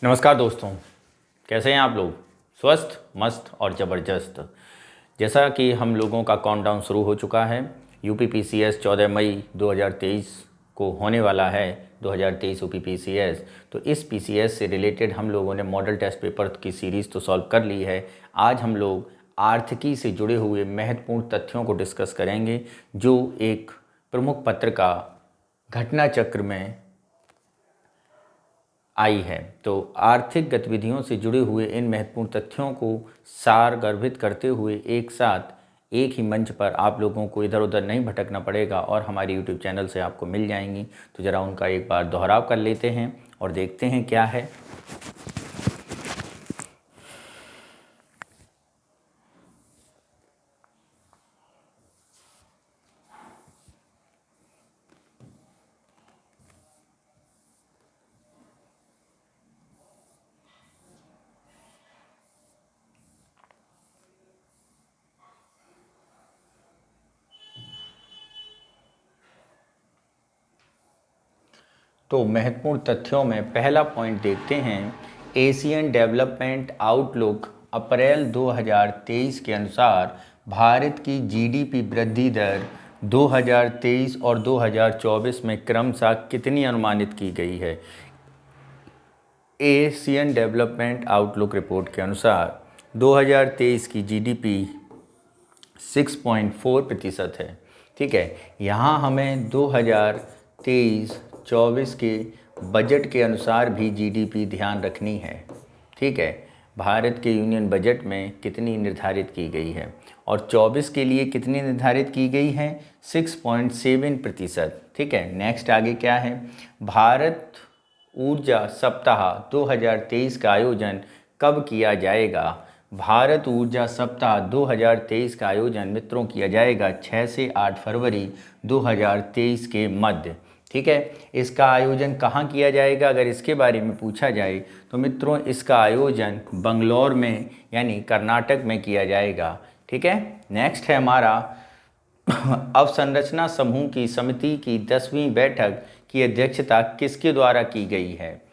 नमस्कार दोस्तों, कैसे हैं आप लोग। स्वस्थ, मस्त और ज़बरदस्त। जैसा कि हम लोगों का काउंटडाउन शुरू हो चुका है। यूपीपीसीएस 14 मई 2023 को होने वाला है। 2023 यूपीपीसीएस। तो इस पीसीएस से रिलेटेड हम लोगों ने मॉडल टेस्ट पेपर की सीरीज़ तो सॉल्व कर ली है। आज हम लोग आर्थिकी से जुड़े हुए महत्वपूर्ण तथ्यों को डिस्कस करेंगे, जो एक प्रमुख पत्र का घटना चक्र में आई है। तो आर्थिक गतिविधियों से जुड़े हुए इन महत्वपूर्ण तथ्यों को सारगर्भित करते हुए एक साथ एक ही मंच पर आप लोगों को इधर उधर नहीं भटकना पड़ेगा और हमारे यूट्यूब चैनल से आपको मिल जाएंगी। तो ज़रा उनका एक बार दोहराव कर लेते हैं और देखते हैं क्या है। तो महत्वपूर्ण तथ्यों में पहला पॉइंट देखते हैं। एशियन डेवलपमेंट आउटलुक अप्रैल 2023 के अनुसार भारत की जीडीपी वृद्धि दर 2023 और 2024 में क्रमशः कितनी अनुमानित की गई है। एशियन डेवलपमेंट आउटलुक रिपोर्ट के अनुसार 2023 की जीडीपी 6.4% है। ठीक है, यहाँ हमें 2023-24 के बजट के अनुसार भी जीडीपी ध्यान रखनी है। ठीक है, भारत के यूनियन बजट में कितनी निर्धारित की गई है और 24 के लिए कितनी निर्धारित की गई है, 6.7%। ठीक है, नेक्स्ट आगे क्या है। भारत ऊर्जा सप्ताह 2023 का आयोजन कब किया जाएगा। भारत ऊर्जा सप्ताह 2023 का आयोजन मित्रों किया जाएगा 6 से 8 फरवरी 2023 के मध्य। ठीक है, इसका आयोजन कहाँ किया जाएगा अगर इसके बारे में पूछा जाए तो मित्रों इसका आयोजन बंगलौर में यानी कर्नाटक में किया जाएगा। ठीक है, नेक्स्ट है हमारा अवसंरचना समूह की समिति की 10वीं बैठक की अध्यक्षता किसके द्वारा की गई है।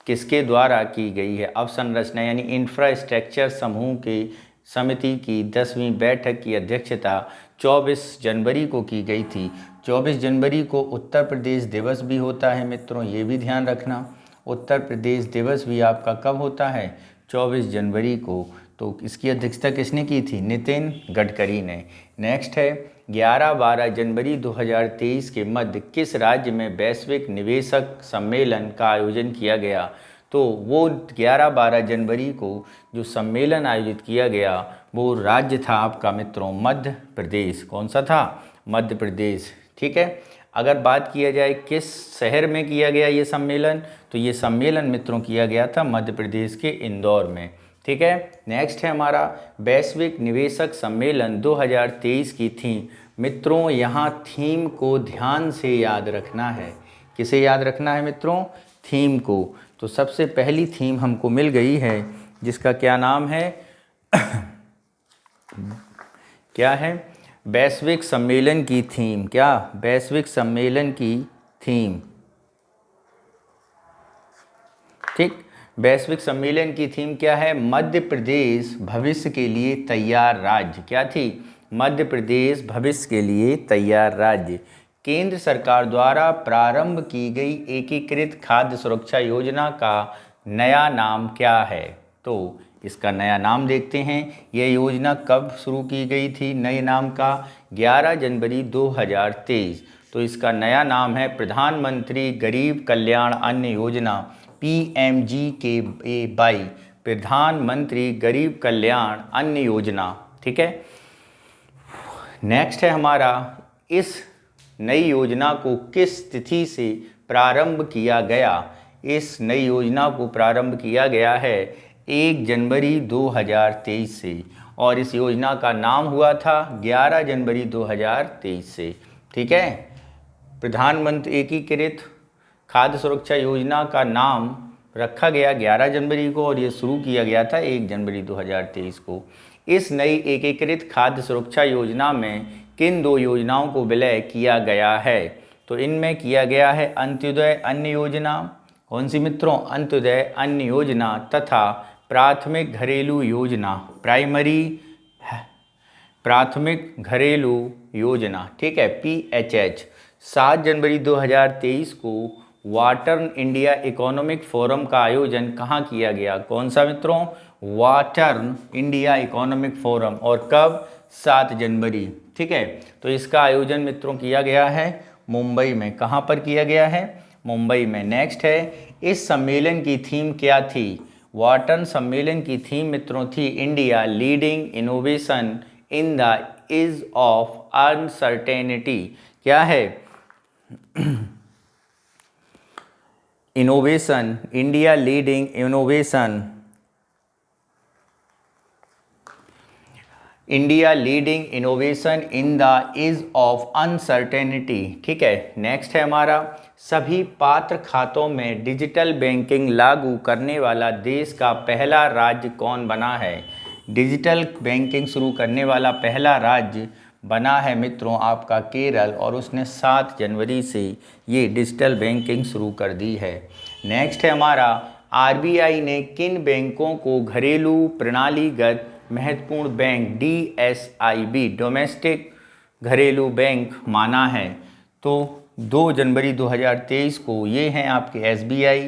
किसके द्वारा की गई है। अवसंरचना यानी इंफ्रास्ट्रक्चर समूह की समिति की 10वीं बैठक की अध्यक्षता 24 जनवरी को की गई थी। 24 जनवरी को उत्तर प्रदेश दिवस भी होता है मित्रों, ये भी ध्यान रखना। उत्तर प्रदेश दिवस भी आपका कब होता है, 24 जनवरी को। तो इसकी अध्यक्षता किसने की थी, नितिन गडकरी ने। नेक्स्ट है 11-12 जनवरी 2023 के मध्य किस राज्य में वैश्विक निवेशक सम्मेलन का आयोजन किया गया। तो वो 11-12 जनवरी को जो सम्मेलन आयोजित किया गया वो राज्य था आपका मित्रों मध्य प्रदेश। कौन सा था, मध्य प्रदेश। ठीक है, अगर बात किया जाए किस शहर में किया गया ये सम्मेलन, तो ये सम्मेलन मित्रों किया गया था मध्य प्रदेश के इंदौर में। ठीक है, नेक्स्ट है हमारा वैश्विक निवेशक सम्मेलन 2023 की थीम। मित्रों यहाँ थीम को ध्यान से याद रखना है। किसे याद रखना है मित्रों, थीम को। तो सबसे पहली थीम हमको मिल गई है जिसका क्या नाम है क्या है, वैश्विक सम्मेलन की थीम। क्या, वैश्विक सम्मेलन की थीम। ठीक, वैश्विक सम्मेलन की थीम क्या है, मध्य प्रदेश भविष्य के लिए तैयार राज्य। क्या थी, मध्य प्रदेश भविष्य के लिए तैयार राज्य। केंद्र सरकार द्वारा प्रारंभ की गई एकीकृत खाद्य सुरक्षा योजना का नया नाम क्या है। तो इसका नया नाम देखते हैं। यह योजना कब शुरू की गई थी, नए नाम का 11 जनवरी 2023। तो इसका नया नाम है प्रधानमंत्री गरीब कल्याण अन्न योजना, PMGKY, प्रधानमंत्री गरीब कल्याण अन्न योजना। ठीक है, नेक्स्ट है हमारा इस नई योजना को किस तिथि से प्रारंभ किया गया। इस नई योजना को प्रारंभ किया गया है 1 जनवरी 2023 से और इस योजना का नाम हुआ था 11 जनवरी 2023 से। ठीक है, प्रधानमंत्री एकीकृत खाद्य सुरक्षा योजना का नाम रखा गया 11 जनवरी को और ये शुरू किया गया था 1 जनवरी 2023 को। इस नई एकीकृत खाद्य सुरक्षा योजना में किन दो योजनाओं को विलय किया गया है। तो इनमें किया गया है अंत्योदय अन्न योजना, कौन सी मित्रों? अंत्योदय अन्न योजना तथा प्राथमिक घरेलू योजना, प्राथमिक घरेलू योजना, ठीक है, PHH। 7 जनवरी 2023 को वाटर इंडिया इकोनॉमिक फोरम का आयोजन कहाँ किया गया? कौन सा मित्रों? Water India economic forum. और कब? 7 जनवरी, ठीक है। तो इसका आयोजन मित्रों किया गया है मुंबई में। कहाँ पर किया गया है? मुंबई में। नेक्स्ट है, इस सम्मेलन की थीम क्या थी? वाटर सम्मेलन की थीम मित्रों थी India leading innovation in the age of uncertainty. क्या है? Innovation, India leading innovation, India leading innovation in the age of uncertainty, ठीक है। नेक्स्ट है हमारा, सभी पात्र खातों में डिजिटल बैंकिंग लागू करने वाला देश का पहला राज्य कौन बना है? डिजिटल बैंकिंग शुरू करने वाला पहला राज्य बना है मित्रों आपका केरल, और उसने 7 जनवरी से ये डिजिटल बैंकिंग शुरू कर दी है। नेक्स्ट है हमारा, RBI ने किन बैंकों को घरेलू प्रणालीगत महत्वपूर्ण बैंक DSIB डोमेस्टिक घरेलू बैंक माना है? तो 2 जनवरी 2023 को ये हैं आपके SBI,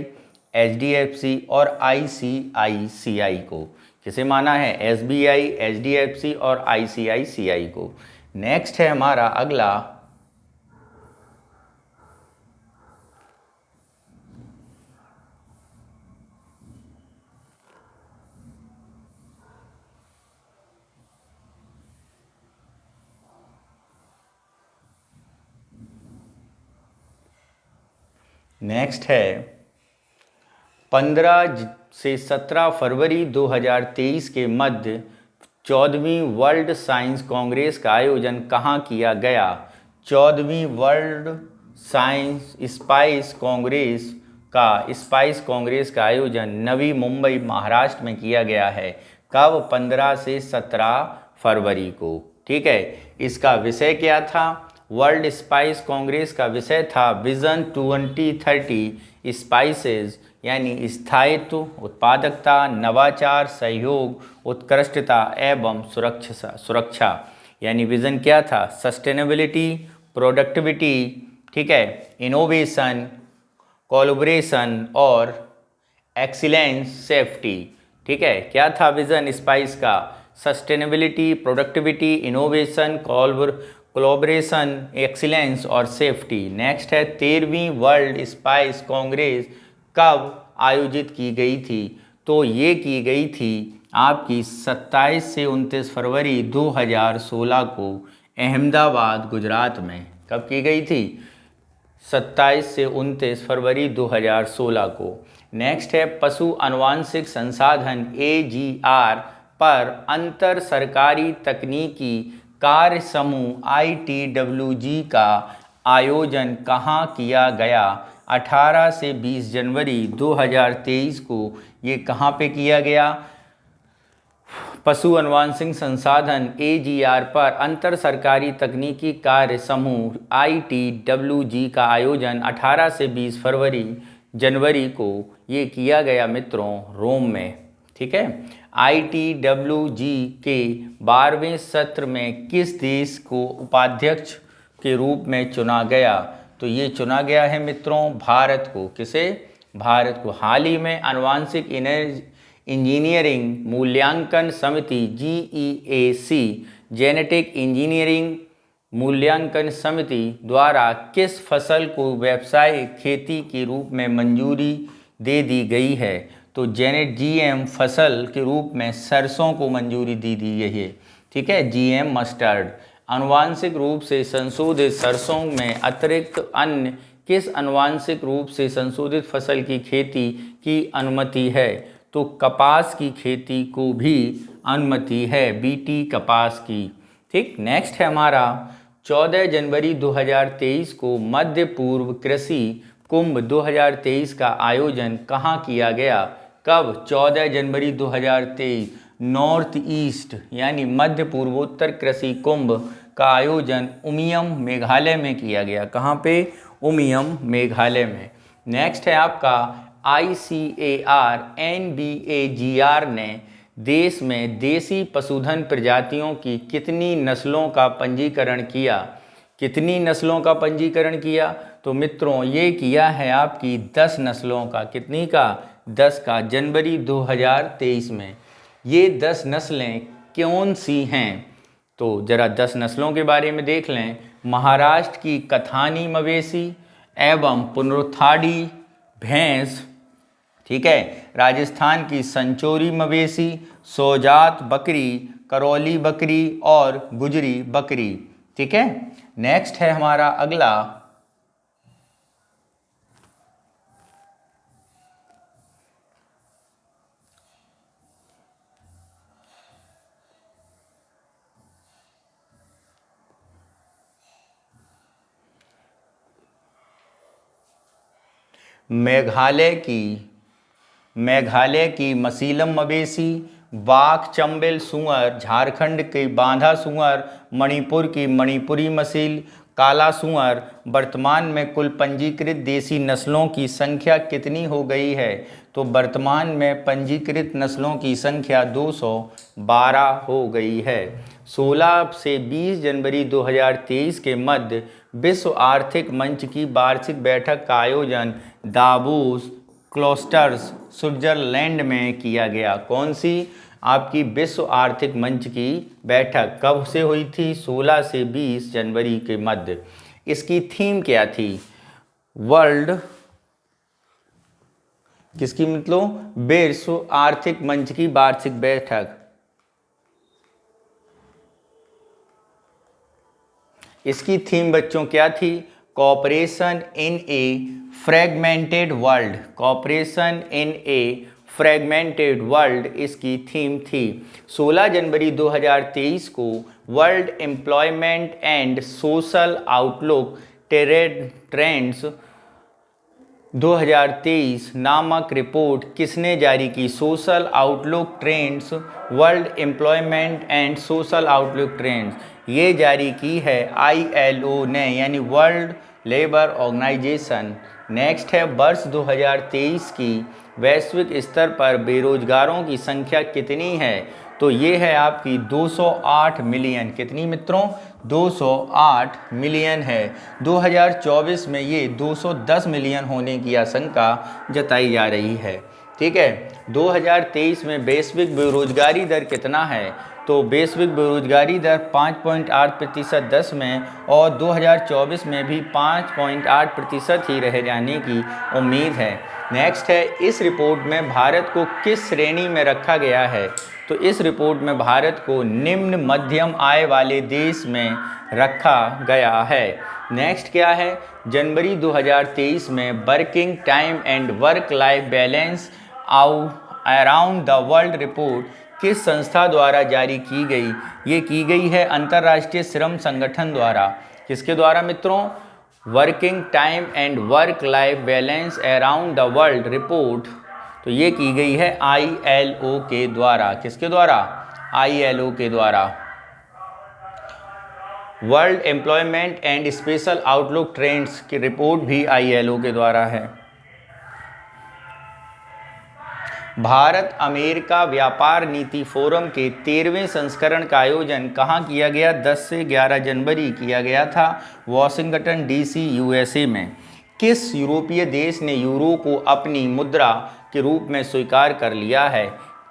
HDFC और ICICI को। किसे माना है? SBI, HDFC और ICICI को। नेक्स्ट है हमारा अगला, नेक्स्ट है 15 से 17 फरवरी 2023 के मध्य 14वीं वर्ल्ड साइंस कांग्रेस का आयोजन कहाँ किया गया? 14वीं वर्ल्ड साइंस स्पाइस कांग्रेस का आयोजन नवी मुंबई महाराष्ट्र में किया गया है। कब? 15 से 17 फरवरी को, ठीक है। इसका विषय क्या था? वर्ल्ड स्पाइस कांग्रेस का विषय था विजन 2030 स्पाइसेस, यानी स्थायित्व, उत्पादकता, नवाचार, सहयोग, उत्कृष्टता एवं सुरक्षा। यानी विजन क्या था? सस्टेनेबिलिटी, प्रोडक्टिविटी, ठीक है, इनोवेशन, कोलैबोरेशन और एक्सीलेंस, सेफ्टी, ठीक है। क्या था विजन स्पाइस का? Sustainability, productivity, innovation, collaboration, excellence और सेफ्टी। नेक्स्ट है 13वीं वर्ल्ड स्पाइस कांग्रेस कब आयोजित की गई थी? तो ये की गई थी आपकी 27 से 29 फरवरी 2016 को अहमदाबाद, गुजरात में। कब की गई थी? 27 से 29 फरवरी 2016 को। नेक्स्ट है पशु अनुवांशिक संसाधन AGR पर अंतर सरकारी तकनीकी कार्य समूह ITWG का आयोजन कहाँ किया गया? 18 से 20 जनवरी 2023 को ये कहाँ पे किया गया? पशु अनुवांशिक संसाधन AGR पर अंतर सरकारी तकनीकी कार्य समूह ITWG का आयोजन 18 से 20 जनवरी को ये किया गया मित्रों रोम में, ठीक है। ITWG के 12वें सत्र में किस देश को उपाध्यक्ष के रूप में चुना गया? तो ये चुना गया है मित्रों भारत को। किसे? भारत को। हाल ही में आनुवांशिक इंजीनियरिंग मूल्यांकन समिति GEAC जेनेटिक इंजीनियरिंग मूल्यांकन समिति द्वारा किस फसल को व्यावसायिक खेती के रूप में मंजूरी दे दी गई है? तो GM फसल के रूप में सरसों को मंजूरी दी गई है, ठीक है। GM mustard. आनुवांशिक रूप से संशोधित सरसों में अतिरिक्त अन्य किस आनुवांशिक रूप से संशोधित फसल की खेती की अनुमति है? तो कपास की खेती को भी अनुमति है, BT कपास की, ठीक। नेक्स्ट है हमारा 14 जनवरी 2023 को मध्य पूर्व कृषि कुंभ 2023 का आयोजन कहाँ किया गया? कब? 14 जनवरी 2023 नॉर्थ ईस्ट यानी मध्य पूर्वोत्तर कृषि कुंभ का आयोजन उमियम, मेघालय में किया गया। कहाँ पे? उमियम, मेघालय में। नेक्स्ट है आपका ICAR ने देश में देसी पशुधन प्रजातियों की कितनी नस्लों का पंजीकरण किया? कितनी नस्लों का पंजीकरण किया? तो मित्रों ये किया है आपकी 10 नस्लों का। कितनी का? 10 का, जनवरी 2023 में। ये 10 नस्लें कौन सी हैं? तो जरा 10 नस्लों के बारे में देख लें। महाराष्ट्र की कथानी मवेशी एवं पुनरुत्थाडी भैंस, ठीक है। राजस्थान की संचोरी मवेशी, सोजात बकरी, करौली बकरी और गुजरी बकरी, ठीक है। नेक्स्ट है हमारा अगला, मेघालय की मसीलम मवेशी, बाघ चंबेल सुअर, झारखंड की बांधा सुअर, मणिपुर की मणिपुरी मसील, काला सुअर। वर्तमान में कुल पंजीकृत देसी नस्लों की संख्या कितनी हो गई है? तो वर्तमान में पंजीकृत नस्लों की संख्या 212 हो गई है। 16 से 20 जनवरी 2023 के मध्य विश्व आर्थिक मंच की वार्षिक बैठक का आयोजन दावोस क्लोस्टर्स स्विट्जरलैंड में किया गया। कौन सी? आपकी विश्व आर्थिक मंच की बैठक कब से हुई थी? 16 से 20 जनवरी के मध्य। इसकी थीम क्या थी? वर्ल्ड, किसकी मतलब? विश्व आर्थिक मंच की वार्षिक बैठक। इसकी थीम बच्चों क्या थी? Cooperation in a fragmented world. Cooperation in a fragmented world इसकी थीम थी। 16 जनवरी 2023 को world employment and social outlook trends 2023 नामक रिपोर्ट किसने जारी की? Social outlook trends, world employment and social outlook trends ये जारी की है ILO ने, यानी वर्ल्ड लेबर ऑर्गेनाइजेशन। नेक्स्ट है वर्ष 2023 की वैश्विक स्तर पर बेरोजगारों की संख्या कितनी है? तो ये है आपकी 208 मिलियन। कितनी मित्रों? 208 मिलियन है। 2024 में ये 210 मिलियन होने की आशंका जताई जा रही है, ठीक है। 2023 में वैश्विक बेरोजगारी दर कितना है? तो वैश्विक बेरोजगारी दर 5.8% 10 में, और 2024 में भी 5.8% ही रह जाने की उम्मीद है। नेक्स्ट है, इस रिपोर्ट में भारत को किस श्रेणी में रखा गया है? तो इस रिपोर्ट में भारत को निम्न मध्यम आय वाले देश में रखा गया है। नेक्स्ट क्या है? जनवरी 2023 में working time and work life balance around the world report किस संस्था द्वारा जारी की गई? ये की गई है अंतर्राष्ट्रीय श्रम संगठन द्वारा। किसके द्वारा मित्रों? Working time and work life balance around the world report, तो ये की गई है ILO के द्वारा। किसके द्वारा? ILO के द्वारा। World employment and special outlook trends की रिपोर्ट भी ILO के द्वारा है। भारत अमेरिका व्यापार नीति फोरम के 13वें संस्करण का आयोजन कहाँ किया गया? 10 से 11 जनवरी किया गया था वॉशिंगटन DC USA में। किस यूरोपीय देश ने यूरो को अपनी मुद्रा के रूप में स्वीकार कर लिया है?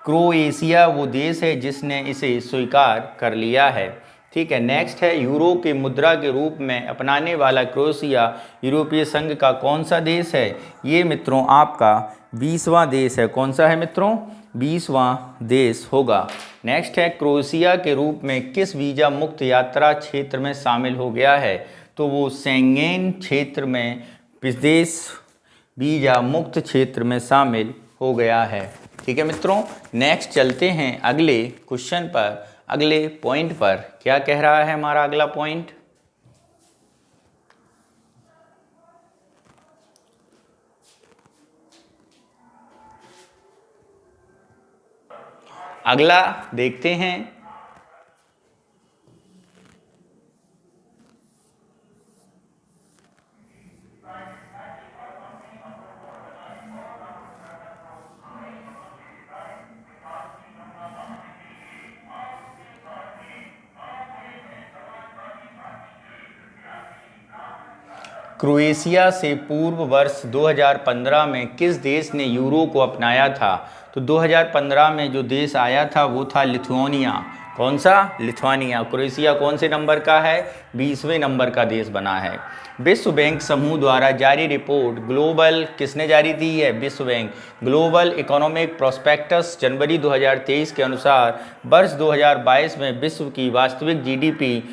क्रोएशिया वो देश है जिसने इसे स्वीकार कर लिया है, ठीक है। नेक्स्ट है, यूरो के मुद्रा के रूप में अपनाने वाला क्रोएशिया यूरोपीय संघ का कौन सा देश है? ये मित्रों आपका 20वां देश है। कौन सा है मित्रों? 20वां देश होगा। नेक्स्ट है, क्रोएशिया के रूप में किस वीज़ा मुक्त यात्रा क्षेत्र में शामिल हो गया है? तो वो शेंगेन क्षेत्र में विदेश वीज़ा मुक्त क्षेत्र में शामिल हो गया है, ठीक है मित्रों। नेक्स्ट चलते हैं अगले क्वेश्चन पर, अगले पॉइंट पर। क्या कह रहा है हमारा अगला पॉइंट? अगला देखते हैं। क्रोएशिया से पूर्व वर्ष 2015 में किस देश ने यूरो को अपनाया था? तो 2015 में जो देश आया था वो था लिथुआनिया। कौन सा? लिथुआनिया। क्रोएशिया कौन से नंबर का है? 20वें नंबर का देश बना है। विश्व बैंक समूह द्वारा जारी रिपोर्ट ग्लोबल किसने जारी की है? विश्व बैंक। ग्लोबल इकोनॉमिक प्रोस्पेक्टस जनवरी 2023 के अनुसार वर्ष 2022 में विश्व की वास्तविक जीडीपी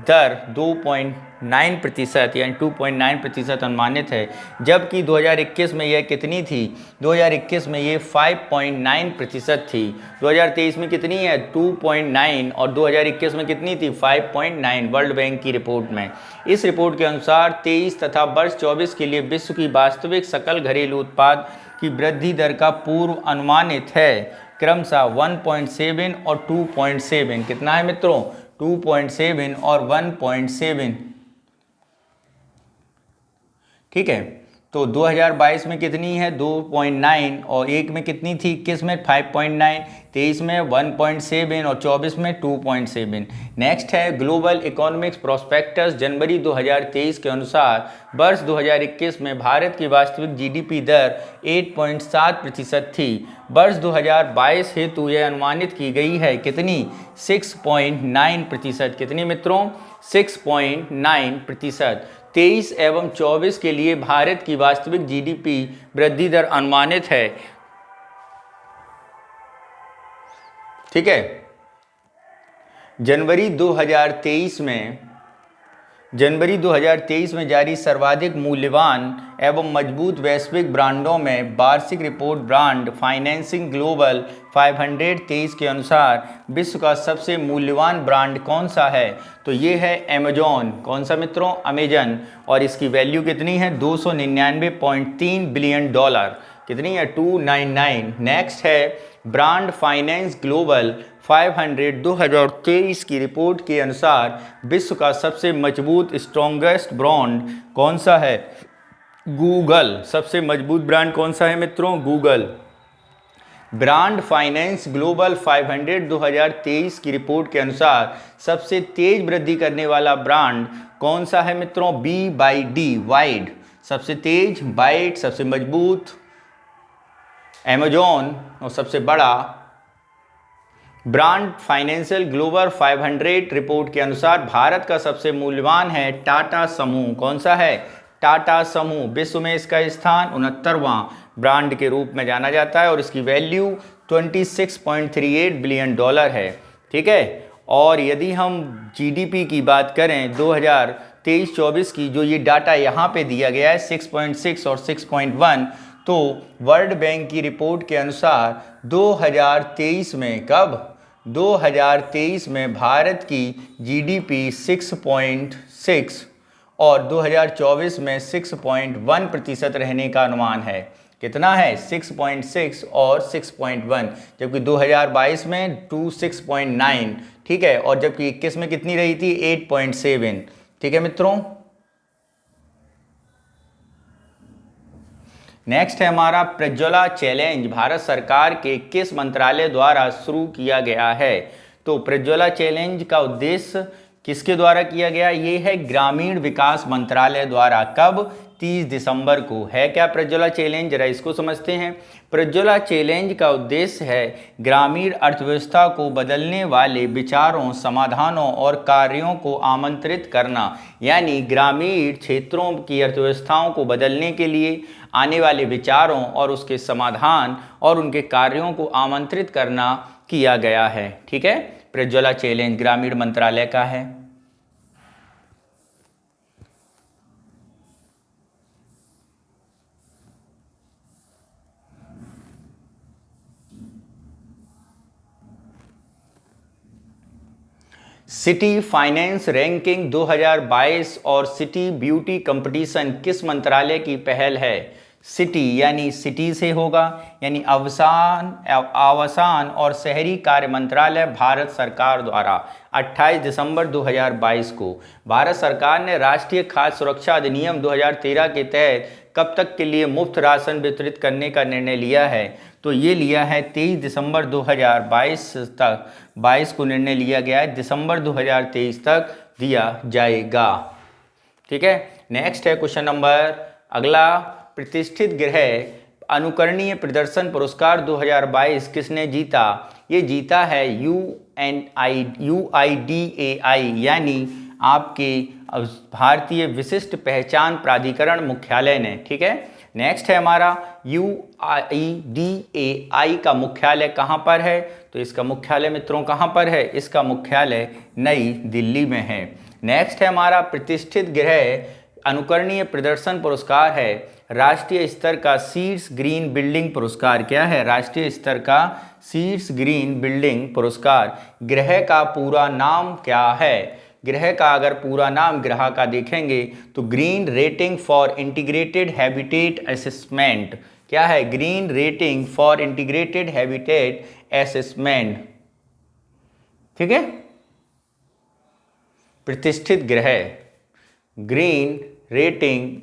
दर 2.9% यानी 2.9% अनुमानित है, जबकि 2021 में यह कितनी थी? 2021 में ये 5.9% थी। 2023 में कितनी है? 2.9 और 2021 में कितनी थी? 5.9 वर्ल्ड बैंक की रिपोर्ट में। इस रिपोर्ट के अनुसार 23 तथा वर्ष 24 के लिए विश्व की वास्तविक सकल घरेलू उत्पाद की वृद्धि दर का पूर्व अनुमानित है क्रमशः 1.7 और 2.7। कितना है मित्रों? 2.7 और 1.7। ठीक है, तो 2022 में कितनी है? 2.9 और एक में कितनी थी? 21 में 5.9, 23 में 1.7 और 24 में 2.7। नेक्स्ट है ग्लोबल इकोनॉमिक्स प्रोस्पेक्टस जनवरी 2023 के अनुसार वर्ष 2021 में भारत की वास्तविक जीडीपी दर 8.7% थी। वर्ष 2022 हेतु यह अनुमानित की गई है कितनी? 6.9%। कितनी मित्रों? 6.9%। 23 एवं 24 के लिए भारत की वास्तविक जीडीपी वृद्धि दर अनुमानित है। ठीक है, जनवरी 2023 में जारी सर्वाधिक मूल्यवान एवं मजबूत वैश्विक ब्रांडों में वार्षिक रिपोर्ट ब्रांड फाइनेंसिंग ग्लोबल 523 के अनुसार विश्व का सबसे मूल्यवान ब्रांड कौन सा है? तो ये है अमेजॉन। कौन सा मित्रों? अमेजन। और इसकी वैल्यू कितनी है? $299.3 बिलियन। कितनी है? 299। नेक्स्ट है ब्रांड फाइनेंस ग्लोबल 500 2023 की रिपोर्ट के अनुसार विश्व का सबसे मजबूत स्ट्रॉन्गेस्ट ब्रांड कौन सा है? गूगल। सबसे मजबूत ब्रांड कौन सा है मित्रों? गूगल। ब्रांड फाइनेंस ग्लोबल 500 2023 की रिपोर्ट के अनुसार सबसे तेज वृद्धि करने वाला ब्रांड कौन सा है मित्रों? BYD wide. सबसे तेज बाइट, सबसे मजबूत अमेजॉन और सबसे बड़ा। ब्रांड फाइनेंशियल ग्लोबल 500 रिपोर्ट के अनुसार भारत का सबसे मूल्यवान है टाटा समूह। कौन सा है? टाटा समूह। विश्व में इसका स्थान 69वां ब्रांड के रूप में जाना जाता है और इसकी वैल्यू $26.38 बिलियन है। ठीक है, और यदि हम जीडीपी की बात करें 2023-24 की, जो ये डाटा यहाँ पे दिया गया है 6.6 और 6.1, तो वर्ल्ड बैंक की रिपोर्ट के अनुसार 2023 में, कब? 2023 में भारत की जीडीपी 6.6 और 2024 में 6.1% रहने का अनुमान है। कितना है? 6.6 और 6.1, जबकि 2022 में 6.9। ठीक है, और जबकि 21 में कितनी रही थी? 8.7। ठीक है मित्रों। नेक्स्ट है हमारा प्रज्वला चैलेंज भारत सरकार के किस मंत्रालय द्वारा शुरू किया गया है? तो प्रज्वला चैलेंज का उद्देश्य किसके द्वारा किया गया? ये है ग्रामीण विकास मंत्रालय द्वारा। कब? 30 दिसंबर को। है क्या प्रज्वला चैलेंज? जरा इसको समझते हैं। प्रज्वला चैलेंज का उद्देश्य है ग्रामीण अर्थव्यवस्था को बदलने वाले विचारों, समाधानों और कार्यों को आमंत्रित करना, यानी ग्रामीण क्षेत्रों की अर्थव्यवस्थाओं को बदलने के लिए आने वाले विचारों और उसके समाधान और उनके कार्यों को आमंत्रित करना किया गया है। ठीक है, प्रज्वला चैलेंज ग्रामीण मंत्रालय का है। सिटी फाइनेंस रैंकिंग 2022 और सिटी ब्यूटी कंपटीशन किस मंत्रालय की पहल है? सिटी यानी सिटी से होगा, यानी आवासन और शहरी कार्य मंत्रालय भारत सरकार द्वारा 28 दिसंबर 2022 को। भारत सरकार ने राष्ट्रीय खाद्य सुरक्षा अधिनियम 2013 के तहत कब तक के लिए मुफ्त राशन वितरित करने का निर्णय लिया है? तो ये लिया है 23 दिसंबर 2022 तक। 22 को निर्णय लिया गया है, दिसंबर 2023 तक दिया जाएगा। ठीक है, नेक्स्ट है क्वेश्चन नंबर अगला, प्रतिष्ठित गृह अनुकरणीय प्रदर्शन पुरस्कार 2022 किसने जीता? ये जीता है UIDAI यानी आपके भारतीय विशिष्ट पहचान प्राधिकरण मुख्यालय ने। ठीक है, नेक्स्ट है हमारा UIDAI का मुख्यालय कहाँ पर है? तो इसका मुख्यालय मित्रों कहाँ पर है? इसका मुख्यालय नई दिल्ली में है। नेक्स्ट है हमारा प्रतिष्ठित गृह अनुकरणीय प्रदर्शन पुरस्कार है राष्ट्रीय स्तर का सीड्स ग्रीन बिल्डिंग पुरस्कार। क्या है? राष्ट्रीय स्तर का सीड्स ग्रीन बिल्डिंग पुरस्कार। गृह का पूरा नाम क्या है? गृह का अगर पूरा नाम गृह का देखेंगे तो green rating for integrated habitat assessment. क्या है? Green rating for integrated habitat assessment. ठीक है, प्रतिष्ठित गृह ग्रीन रेटिंग,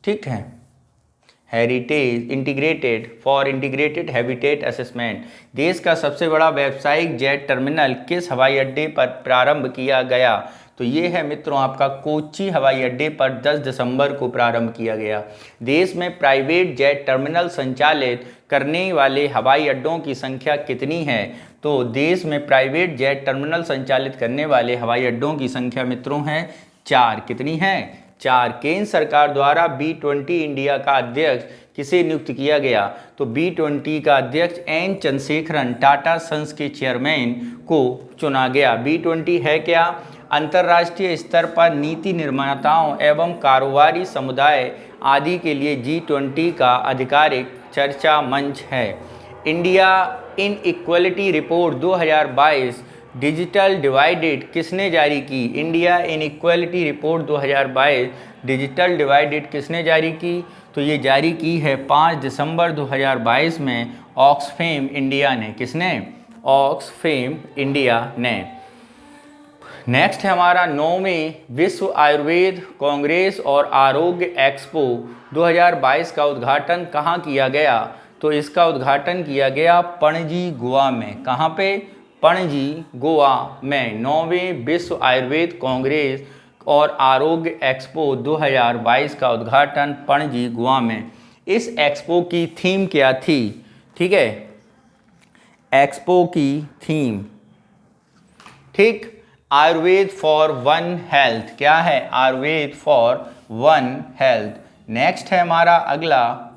ठीक है, heritage integrated for integrated habitat assessment. देश का सबसे बड़ा व्यावसायिक जेट टर्मिनल किस हवाई अड्डे पर प्रारंभ किया गया? तो ये है मित्रों आपका कोच्चि हवाई अड्डे पर 10 दिसंबर को प्रारंभ किया गया। देश में प्राइवेट जेट टर्मिनल संचालित करने वाले हवाई अड्डों की संख्या कितनी है? तो देश में प्राइवेट जेट टर्मिनल संचालित करने वाले हवाई अड्डों की संख्या मित्रों है 4। कितनी है? 4। केंद्र सरकार द्वारा B20 इंडिया का अध्यक्ष किसे नियुक्त किया गया? तो B20 का अध्यक्ष एन चंद्रशेखरन टाटा सन्स के चेयरमैन को चुना गया। B20 है क्या? अंतर्राष्ट्रीय स्तर पर नीति निर्माताओं एवं कारोबारी समुदाय आदि के लिए G20 का आधिकारिक चर्चा मंच है। India in equality report 2022 digital divided किसने जारी की? India in equality report 2022 digital divided किसने जारी की? तो ये जारी की है 5 दिसंबर 2022 में ऑक्सफेम इंडिया ने। किसने? ऑक्सफेम इंडिया ने। नेक्स्ट है हमारा 9वें विश्व आयुर्वेद कांग्रेस और आरोग्य एक्सपो 2022 का उद्घाटन कहाँ किया गया? तो इसका उद्घाटन किया गया पणजी गोवा में। कहाँ पे? पणजी गोवा में। 9वें विश्व आयुर्वेद कांग्रेस और आरोग्य एक्सपो 2022 का उद्घाटन पणजी गोवा में। इस एक्सपो की थीम क्या थी? ठीक है, एक्सपो की थीम, ठीक, आयुर्वेद फॉर वन हेल्थ। क्या है? Ayurveda for one health. Next है हमारा अगला,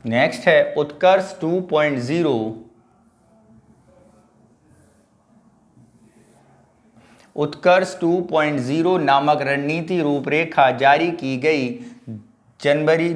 नेक्स्ट है उत्कर्ष 2.0। उत्कर्ष 2.0 नामक रणनीति रूपरेखा जारी की गई जनवरी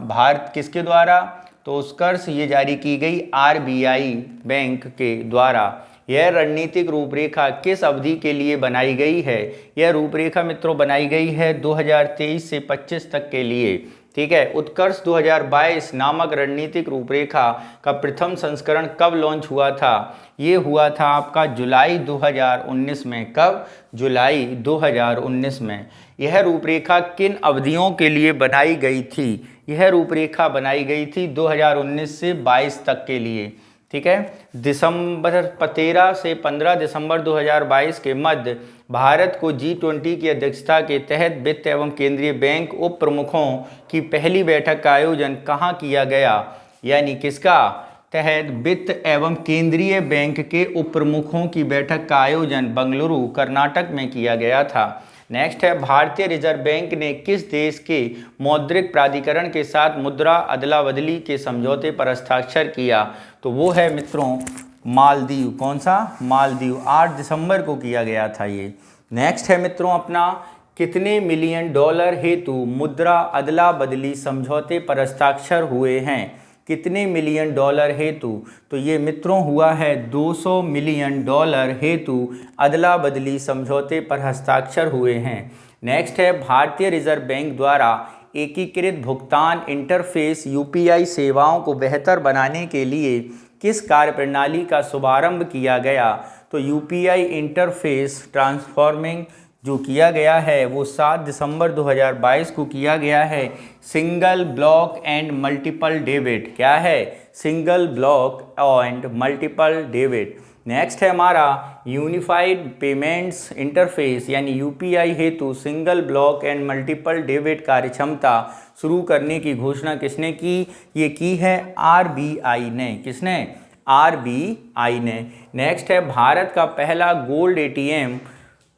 भारत किसके द्वारा? तो उत्कर्ष ये जारी की गई RBI बैंक के द्वारा। यह रणनीतिक रूपरेखा किस अवधि के लिए बनाई गई है? यह रूपरेखा मित्रों बनाई गई है 2023 से 25 तक के लिए। ठीक है, उत्कर्ष 2022 नामक रणनीतिक रूपरेखा का प्रथम संस्करण कब लॉन्च हुआ था? ये हुआ था आपका जुलाई 2019 में। कब? जुलाई 2019 में। यह रूपरेखा किन अवधियों के लिए बनाई गई थी? यह रूपरेखा बनाई गई थी 2019 से 22 तक के लिए। ठीक है, दिसंबर 13 से 15 दिसंबर 2022 के मध्य भारत को G20 की अध्यक्षता के तहत वित्त एवं केंद्रीय बैंक उप प्रमुखों की पहली बैठक का आयोजन कहाँ किया गया? यानी किसका तहत? वित्त एवं केंद्रीय बैंक के उप प्रमुखों की बैठक का आयोजन बेंगलुरु कर्नाटक में किया गया था। नेक्स्ट है भारतीय रिजर्व बैंक ने किस देश के मौद्रिक प्राधिकरण के साथ मुद्रा अदला बदली के समझौते पर हस्ताक्षर किया? तो वो है मित्रों मालदीव। कौन सा? मालदीव। 8 दिसंबर को किया गया था ये। नेक्स्ट है मित्रों अपना कितने मिलियन डॉलर हेतु मुद्रा अदला बदली समझौते पर हस्ताक्षर हुए हैं? कितने मिलियन डॉलर हेतु? तो ये मित्रों हुआ है 200 मिलियन डॉलर हेतु अदला बदली समझौते पर हस्ताक्षर हुए हैं। नेक्स्ट है भारतीय रिजर्व बैंक द्वारा एकीकृत भुगतान इंटरफेस UPI सेवाओं को बेहतर बनाने के लिए किस कार्यप्रणाली का शुभारंभ किया गया? तो UPI इंटरफेस ट्रांसफॉर्मिंग जो किया गया है वो 7 दिसंबर 2022 को किया गया है। Single block and multiple debit, क्या है? Single block and multiple debit. Next है हमारा यूनिफाइड पेमेंट्स इंटरफेस यानी यूपीआई हेतु single block and multiple debit कार्यक्षमता शुरू करने की घोषणा किसने की? ये की है आरबीआई ने। किसने? आरबीआई ने। नेक्स्ट है भारत का पहला गोल्ड एटीएम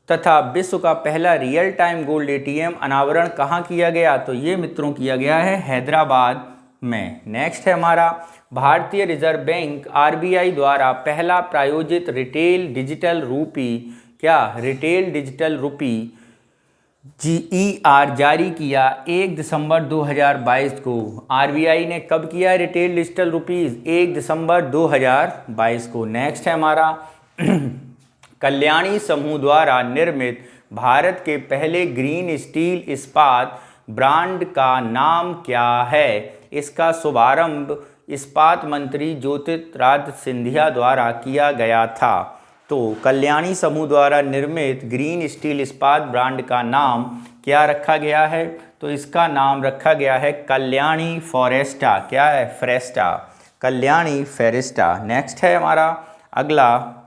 तथा विश्व का पहला रियल टाइम गोल्ड एटीएम अनावरण कहाँ किया गया? तो ये मित्रों किया गया है हैदराबाद में। नेक्स्ट है हमारा भारतीय रिजर्व बैंक आरबीआई द्वारा पहला प्रायोजित रिटेल डिजिटल रूपी, क्या? रिटेल डिजिटल रूपी GER जारी किया 1 दिसंबर 2022 को। आरबीआई ने कब किया रिटेल डिजिटल रुपीज़? 1 दिसंबर 2022 को। नेक्स्ट है हमारा कल्याणी समूह द्वारा निर्मित भारत के पहले ग्रीन स्टील इस्पात ब्रांड का नाम क्या है? इसका शुभारंभ इस्पात मंत्री ज्योतिरादित्य सिंधिया द्वारा किया गया था। तो कल्याणी समूह द्वारा निर्मित ग्रीन स्टील इस्पात ब्रांड का नाम क्या रखा गया है? तो इसका नाम रखा गया है कल्याणी फॉरेस्टा। क्या है? Foresta, Kalyani Foresta. नेक्स्ट है हमारा अगला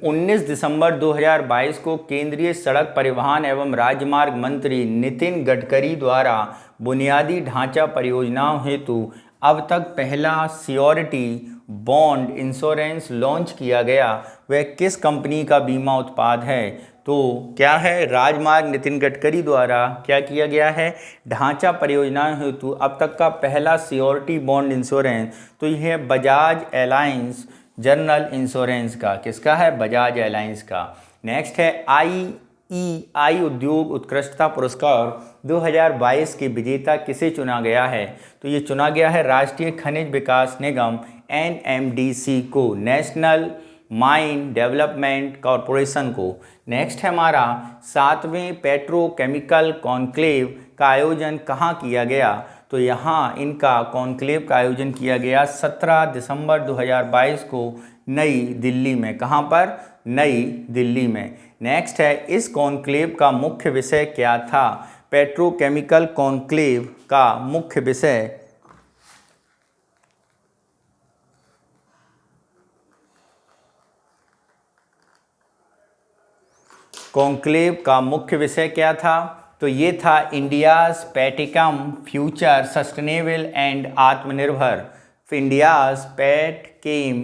19 दिसंबर 2022 को केंद्रीय सड़क परिवहन एवं राजमार्ग मंत्री नितिन गडकरी द्वारा बुनियादी ढांचा परियोजनाओं हेतु अब तक पहला श्योरिटी बॉन्ड इंश्योरेंस लॉन्च किया गया। वह किस कंपनी का बीमा उत्पाद है? तो क्या है? राजमार्ग नितिन गडकरी द्वारा क्या किया गया है? ढांचा परियोजनाओं हेतु अब तक का पहला श्योरिटी बॉन्ड इंश्योरेंस। तो यह बजाज एलायंस जनरल इंश्योरेंस का, किसका है? बजाज एलायंस का। नेक्स्ट है IEI उद्योग उत्कृष्टता पुरस्कार 2022 के विजेता किसे चुना गया है? तो ये चुना गया है राष्ट्रीय खनिज विकास निगम NMDC को, नेशनल माइन डेवलपमेंट कॉरपोरेशन को। नेक्स्ट है हमारा 7वें पेट्रोकेमिकल कॉन्क्लेव का आयोजन कहाँ किया गया? तो यहाँ इनका कॉन्क्लेव का आयोजन किया गया 17 दिसंबर 2022 को नई दिल्ली में। कहाँ पर? नई दिल्ली में। नेक्स्ट है इस कॉन्क्लेव का मुख्य विषय क्या था? पेट्रोकेमिकल कॉन्क्लेव का मुख्य विषय क्या था? तो ये था इंडियाज पेटिकम फ्यूचर सस्टेनेबल एंड आत्मनिर्भर। India's petchem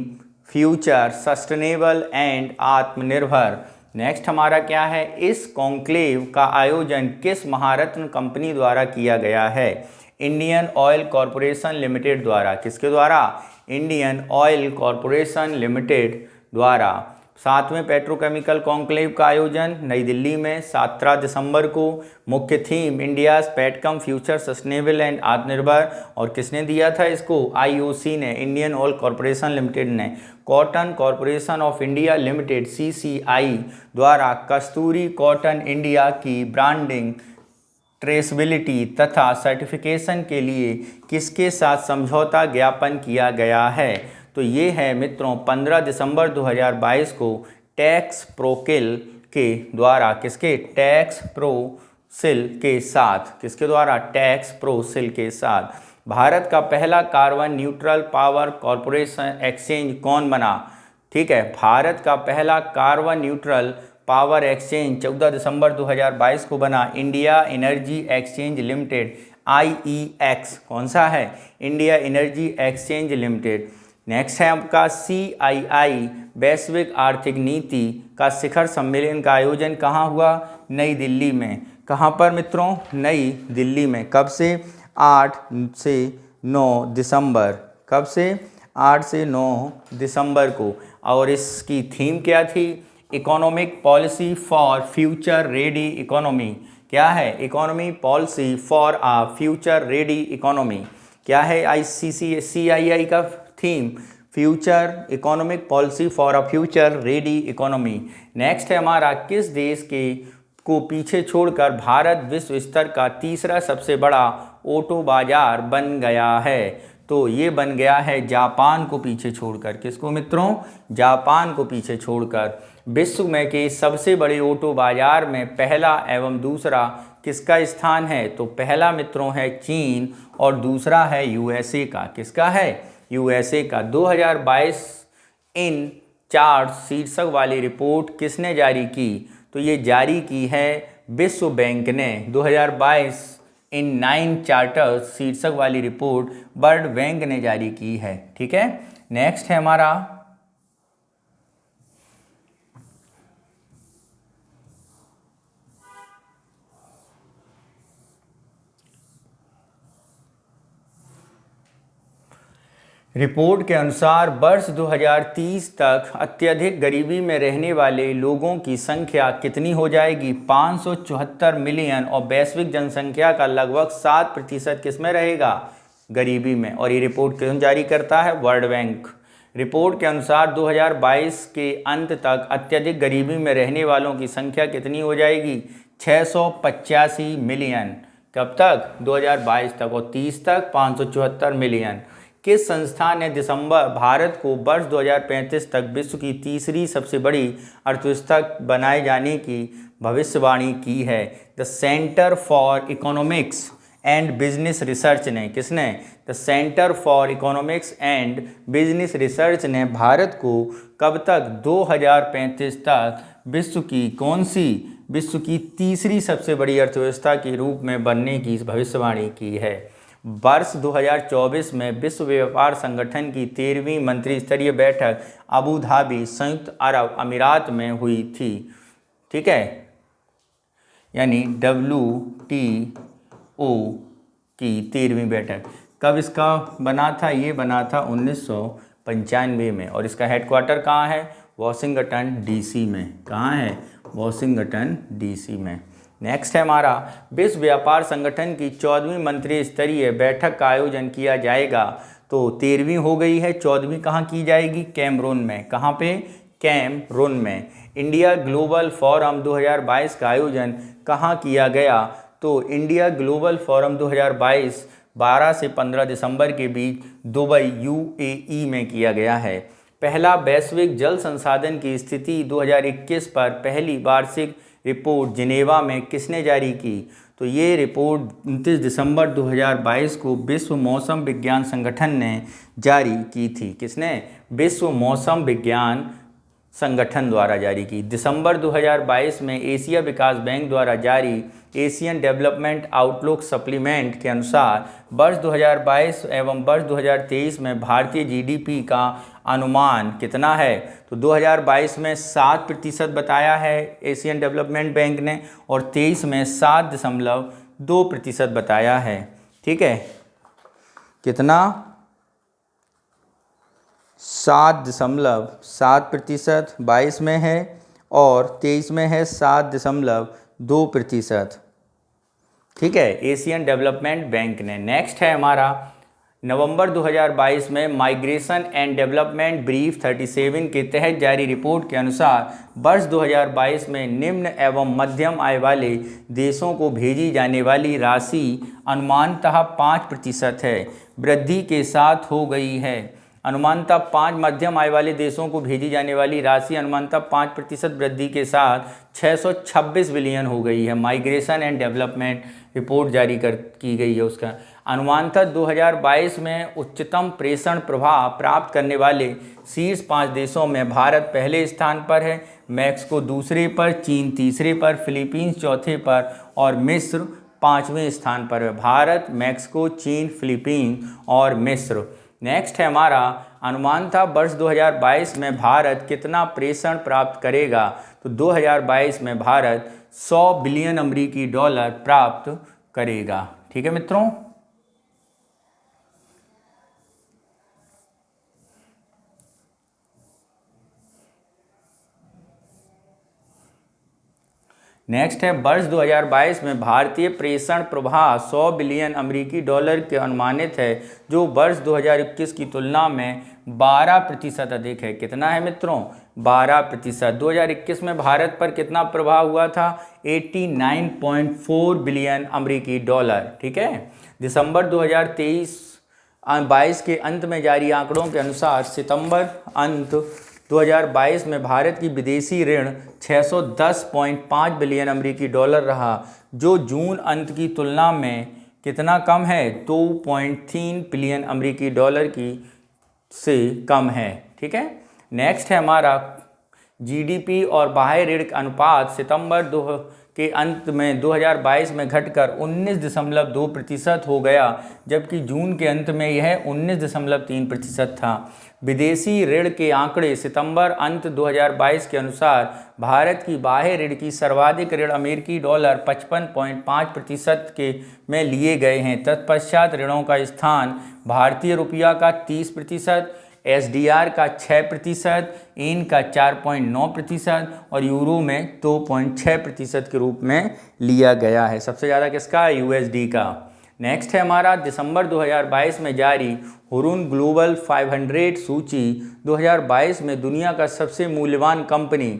future sustainable and आत्मनिर्भर। नेक्स्ट हमारा क्या है? इस कॉन्क्लेव का आयोजन किस महारत्न कंपनी द्वारा किया गया है? इंडियन ऑयल कॉरपोरेशन लिमिटेड द्वारा। किसके द्वारा? इंडियन ऑयल कॉरपोरेशन लिमिटेड द्वारा। 7वें पेट्रोकेमिकल कॉन्क्लेव का आयोजन नई दिल्ली में 17 दिसंबर को। मुख्य theme India's petchem future sustainable and Atmanirbhar. और किसने दिया था इसको? IOC ने, इंडियन ऑयल कॉरपोरेशन लिमिटेड ने। Cotton Corporation of India Limited CCI द्वारा कस्तूरी कॉटन इंडिया की ब्रांडिंग, ट्रेसेबिलिटी तथा सर्टिफिकेशन के लिए किसके साथ समझौता ज्ञापन किया गया है? तो ये है मित्रों 15 दिसंबर 2022 को टैक्स प्रोकिल के द्वारा। किसके? टैक्स प्रोसिल के साथ। किसके द्वारा? टैक्स प्रोसिल के साथ। भारत का पहला carbon neutral power corporation exchange कौन बना? ठीक है, भारत का पहला कार्बन न्यूट्रल पावर एक्सचेंज 14 दिसंबर 2022 को बना India energy exchange limited, IEX। कौन सा है? India energy exchange limited. Next है आपका CII वैश्विक आर्थिक नीति का शिखर सम्मेलन का आयोजन कहाँ हुआ? नई दिल्ली में। कहाँ पर मित्रों? नई दिल्ली में। कब से? 8 से 9 दिसंबर। कब से? 8 से 9 दिसंबर को। और इसकी थीम क्या थी? Economic policy for future ready economy. क्या है? Economy policy for uh future ready economy. क्या है ICCCII का theme? Future economic policy for a future ready economy. Next है हमारा, किस देश के को पीछे छोड़कर भारत विश्व स्तर का तीसरा सबसे बड़ा ऑटो बाजार बन गया है? तो ये बन गया है जापान को पीछे छोड़कर। किसको मित्रों? जापान को पीछे छोड़कर। विश्व में के सबसे बड़े ऑटो बाजार में पहला एवं दूसरा किसका स्थान है? तो पहला मित्रों है चीन और दूसरा है यूएसए का। किसका है? यूएसए का। 2022 इन चार्ट शीर्षक वाली रिपोर्ट किसने जारी की? तो ये जारी की है विश्व बैंक ने। 2022 इन 9 चार्टर्स शीर्षक वाली रिपोर्ट वर्ल्ड बैंक ने जारी की है। ठीक है। नेक्स्ट है हमारा, रिपोर्ट के अनुसार वर्ष 2030 तक अत्यधिक गरीबी में रहने वाले लोगों की संख्या कितनी हो जाएगी? 574 मिलियन, और वैश्विक जनसंख्या का लगभग 7% किसमें रहेगा? गरीबी में। और ये रिपोर्ट कौन जारी करता है? World bank. रिपोर्ट के अनुसार 2022 के अंत तक अत्यधिक गरीबी में रहने वालों की संख्या कितनी हो जाएगी? 685 मिलियन। कब तक? 2022 तक। और 30 तक 574 मिलियन। किस संस्था ने दिसंबर भारत को वर्ष 2035 तक विश्व की तीसरी सबसे बड़ी अर्थव्यवस्था बनाए जाने की भविष्यवाणी की है? The centre for economics and business research ने। किसने? The centre for economics and business research ने भारत को कब तक? 2035 तक विश्व की कौन सी? विश्व की तीसरी सबसे बड़ी अर्थव्यवस्था के रूप में बनने की भविष्यवाणी की है। वर्ष 2024 में विश्व व्यापार संगठन की 13वीं मंत्री स्तरीय बैठक अबू धाबी संयुक्त अरब अमीरात में हुई थी। ठीक है, यानी WTO की 13वीं बैठक। कब इसका बना था? ये बना था 1995 में। और इसका हेडक्वार्टर कहाँ है? वॉशिंगटन DC में। कहाँ है? वॉशिंगटन DC में। नेक्स्ट है हमारा, विश्व व्यापार संगठन की 14वीं मंत्री स्तरीय बैठक का आयोजन किया जाएगा। तो 13वीं हो गई है, 14वीं कहाँ की जाएगी? कैमरून में। कहाँ पे? कैमरून में। इंडिया ग्लोबल फोरम 2022 का आयोजन कहाँ किया गया? तो इंडिया ग्लोबल फोरम 2022 12 से 15 दिसंबर के बीच दुबई UAE में किया गया है। पहला वैश्विक जल संसाधन की स्थिति 2021 पर पहली वार्षिक रिपोर्ट जिनेवा में किसने जारी की? तो ये रिपोर्ट 29 दिसंबर 2022 को विश्व मौसम विज्ञान संगठन ने जारी की थी। किसने? विश्व मौसम विज्ञान संगठन द्वारा जारी की। दिसंबर 2022 में एशिया विकास बैंक द्वारा जारी एशियन डेवलपमेंट आउटलुक सप्लीमेंट के अनुसार वर्ष 2022 एवं वर्ष 2023 में भारतीय GDP का अनुमान कितना है? तो 2022 में 7% बताया है एशियन डेवलपमेंट बैंक ने, और 23 में 7.2% बताया है। ठीक है, कितना? 7.7%। 22 में है और 23 में है 7.2%। ठीक है, एशियन डेवलपमेंट बैंक ने। नेक्स्ट है हमारा, नवंबर 2022 में माइग्रेशन एंड डेवलपमेंट ब्रीफ 37 के तहत जारी रिपोर्ट के अनुसार वर्ष 2022 में निम्न एवं मध्यम आय वाले देशों को भेजी जाने वाली राशि अनुमानतः 5% है, वृद्धि के साथ हो गई है। अनुमानतः 5 मध्यम आय वाले देशों को भेजी जाने वाली राशि अनुमानतः 5% वृद्धि के साथ 626 बिलियन हो गई है। माइग्रेशन एंड डेवलपमेंट रिपोर्ट जारी की गई है उसका। अनुमानतः 2022 में उच्चतम प्रेषण प्रभाव प्राप्त करने वाले शीर्ष 5 देशों में भारत पहले स्थान पर है, मैक्सिको दूसरे पर, चीन तीसरे पर, फिलीपींस चौथे पर और मिस्र 5वें स्थान पर है। भारत, मैक्सिको, चीन, फिलीपींस और मिस्र। नेक्स्ट है हमारा, अनुमान था वर्ष 2022 में भारत कितना प्रेषण प्राप्त करेगा? तो 2022 में भारत 100 बिलियन अमेरिकी डॉलर प्राप्त करेगा। ठीक है मित्रों। नेक्स्ट है वर्ष 2022 में भारतीय प्रेषण प्रवाह 100 बिलियन अमेरिकी डॉलर के अनुमानित है, जो वर्ष 2021 की तुलना में 12% अधिक है। कितना है मित्रों? 12%। 2021 में भारत पर कितना प्रभाव हुआ था? 89.4 बिलियन अमेरिकी डॉलर। ठीक है। दिसंबर 2022 के अंत में जारी आंकड़ों के अनुसार सितंबर अंत 2022 में भारत की विदेशी ऋण 610.5 बिलियन अमेरिकी डॉलर रहा, जो जून अंत की तुलना में कितना कम है? 2.3 बिलियन अमेरिकी डॉलर की से कम है। ठीक है। नेक्स्ट है हमारा जीडीपी और बाह्य ऋण का अनुपात सितंबर के अंत में 2022 में घटकर 19.2% हो गया, जबकि जून के अंत में यह 19.3% था। विदेशी ऋण के आंकड़े सितंबर अंत 2022 के अनुसार भारत की बाह्य ऋण की सर्वाधिक ऋण अमेरिकी डॉलर 55.5% के में लिए गए हैं। तत्पश्चात ऋणों का स्थान भारतीय रुपया का 30%, एसडीआर का 6%, एन का 4.9% और यूरो में 2.6% के रूप में लिया गया है। सबसे ज़्यादा किसका? यूएसडी का। नेक्स्ट है हमारा दिसंबर 2022 में जारी हुरुन ग्लोबल 500 सूची 2022 में दुनिया का सबसे मूल्यवान कंपनी।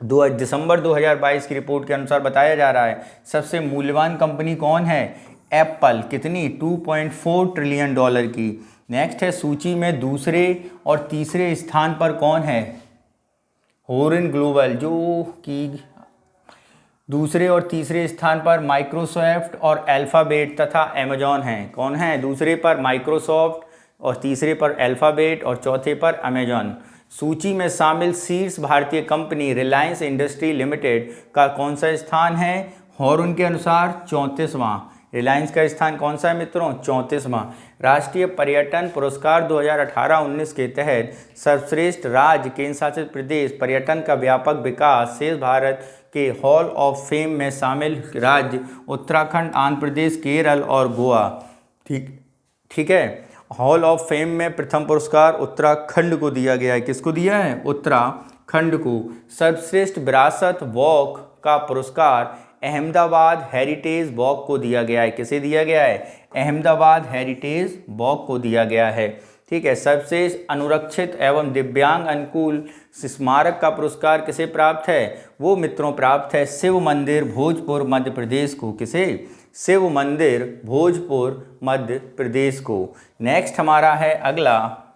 दिसंबर 2022 की रिपोर्ट के अनुसार बताया जा रहा है सबसे मूल्यवान कंपनी कौन है? एप्पल। कितनी? 2.4 ट्रिलियन डॉलर की। नेक्स्ट है सूची में दूसरे और तीसरे स्थान पर कौन है? हुरुन ग्लोबल, जो कि दूसरे और तीसरे स्थान पर माइक्रोसॉफ्ट और अल्फ़ाबेट तथा अमेजॉन हैं। कौन है? दूसरे पर माइक्रोसॉफ्ट और तीसरे पर अल्फ़ाबेट और चौथे पर अमेजॉन। सूची में शामिल शीर्ष भारतीय कंपनी रिलायंस इंडस्ट्री लिमिटेड का कौन सा स्थान है? हुरुन के अनुसार 34वां। रिलायंस का स्थान कौन सा है मित्रों? 34वां। राष्ट्रीय पर्यटन पुरस्कार 2018-19 के तहत सर्वश्रेष्ठ राज्य केंद्र शासित प्रदेश पर्यटन का व्यापक विकास शेष भारत के हॉल ऑफ फेम में शामिल राज्य उत्तराखंड, आंध्र प्रदेश, केरल और गोवा। ठीक है। हॉल ऑफ फेम में प्रथम पुरस्कार उत्तराखंड को दिया गया है। किसको दिया है? उत्तराखंड को। सर्वश्रेष्ठ विरासत वॉक का पुरस्कार अहमदाबाद हेरिटेज वॉक को दिया गया है। किसे दिया गया है? अहमदाबाद हेरिटेज वॉक को दिया गया है। ठीक है। सर्वश्रेष्ठ अनुरक्षित एवं दिव्यांग अनुकूल स्मारक का पुरस्कार किसे प्राप्त है? वो मित्रों प्राप्त है शिव मंदिर भोजपुर मध्य प्रदेश को। किसे? शिव मंदिर भोजपुर मध्य प्रदेश को। नेक्स्ट हमारा है अगला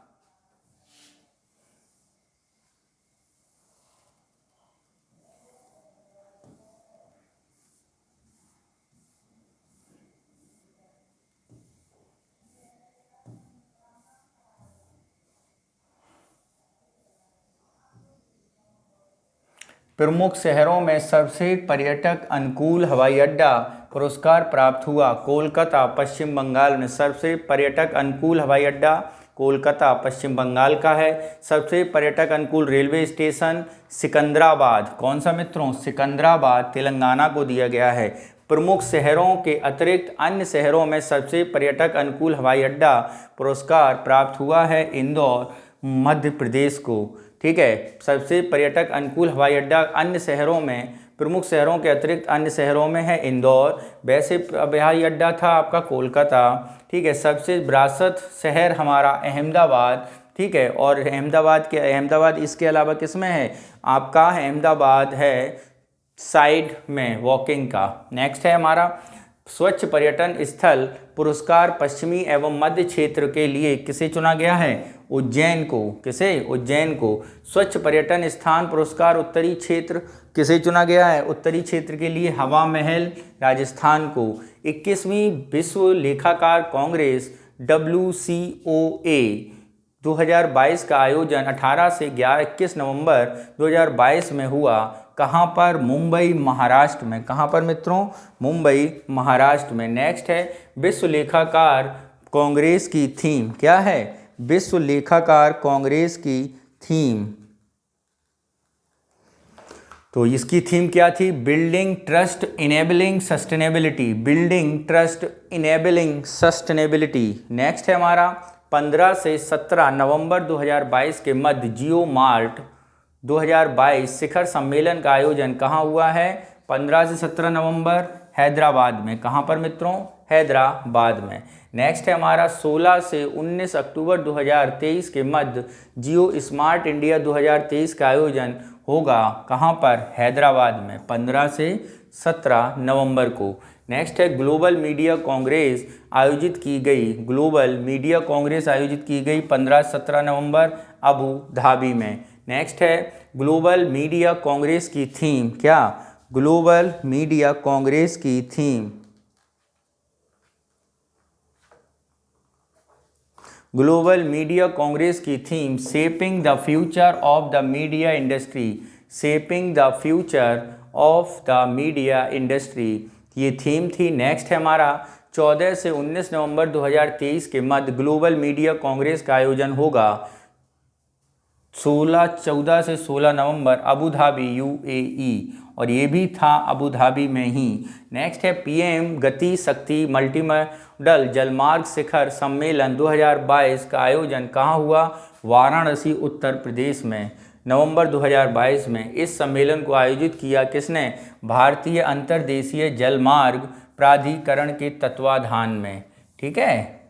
प्रमुख शहरों में सबसे पर्यटक अनुकूल हवाई अड्डा पुरस्कार प्राप्त हुआ। कोलकाता पश्चिम बंगाल में सबसे पर्यटक अनुकूल हवाई अड्डा कोलकाता पश्चिम बंगाल का है। सबसे पर्यटक अनुकूल रेलवे स्टेशन सिकंदराबाद। कौन सा मित्रों? सिकंदराबाद तेलंगाना को दिया गया है। प्रमुख शहरों के अतिरिक्त अन्य शहरों में सबसे पर्यटक अनुकूल हवाई अड्डा पुरस्कार प्राप्त हुआ है इंदौर मध्य प्रदेश को। ठीक है। सबसे पर्यटक अनुकूल हवाई अड्डा अन्य शहरों में, प्रमुख शहरों के अतिरिक्त अन्य शहरों में है इंदौर। वैसे हवाई अड्डा था आपका कोलकाता। ठीक है। सबसे विरासत शहर हमारा अहमदाबाद। ठीक है। और अहमदाबाद इसके अलावा किस में है? आपका अहमदाबाद है साइड में वॉकिंग का। नेक्स्ट है हमारा स्वच्छ पर्यटन स्थल पुरस्कार पश्चिमी एवं मध्य क्षेत्र के लिए किसे चुना गया है? उज्जैन को। किसे? उज्जैन को। स्वच्छ पर्यटन स्थान पुरस्कार उत्तरी क्षेत्र किसे चुना गया है? उत्तरी क्षेत्र के लिए हवा महल राजस्थान को। 21वीं विश्व लेखाकार कांग्रेस WCOA 2022 का आयोजन 18 से 21 नवंबर 2022 में हुआ। कहाँ पर? मुंबई महाराष्ट्र में। कहाँ पर मित्रों? मुंबई महाराष्ट्र में। नेक्स्ट है विश्व लेखाकार कांग्रेस की थीम। क्या है? विश्व लेखाकार कांग्रेस की थीम। तो इसकी थीम क्या थी? Building trust enabling sustainability. Building trust enabling sustainability. Next है हमारा 15 से 17 नवंबर 2022 के मध्य जियो मार्ट 2022 शिखर सम्मेलन का आयोजन कहाँ हुआ है? 15 से 17 नवंबर हैदराबाद में। कहाँ पर मित्रों? हैदराबाद में। नेक्स्ट है हमारा 16 से 19 अक्टूबर 2023 के मध्य जियो स्मार्ट इंडिया 2023 का आयोजन होगा। कहाँ पर? हैदराबाद में, 15 से 17 नवंबर को। नेक्स्ट है ग्लोबल मीडिया कांग्रेस आयोजित की गई। ग्लोबल मीडिया कांग्रेस आयोजित की गई 15 से 17 नवंबर अबू धाबी में। नेक्स्ट है ग्लोबल मीडिया कांग्रेस की थीम क्या? ग्लोबल मीडिया कांग्रेस की थीम, ग्लोबल मीडिया कांग्रेस की theme shaping the future of the media industry. Shaping the future of the media industry, ये थीम थी। नेक्स्ट है हमारा 14 से 19 नवंबर 2023 के मध्य ग्लोबल मीडिया कांग्रेस का आयोजन होगा। 14 से 16 नवंबर अबू धाबी यूएई, और ये भी था अबू धाबी में ही। नेक्स्ट है पीएम गति शक्ति मल्टीमॉडल जलमार्ग शिखर सम्मेलन 2022 का आयोजन कहाँ हुआ? वाराणसी उत्तर प्रदेश में, नवंबर 2022 में। इस सम्मेलन को आयोजित किया किसने? भारतीय अंतर्देशीय जलमार्ग प्राधिकरण के तत्वाधान में। ठीक है।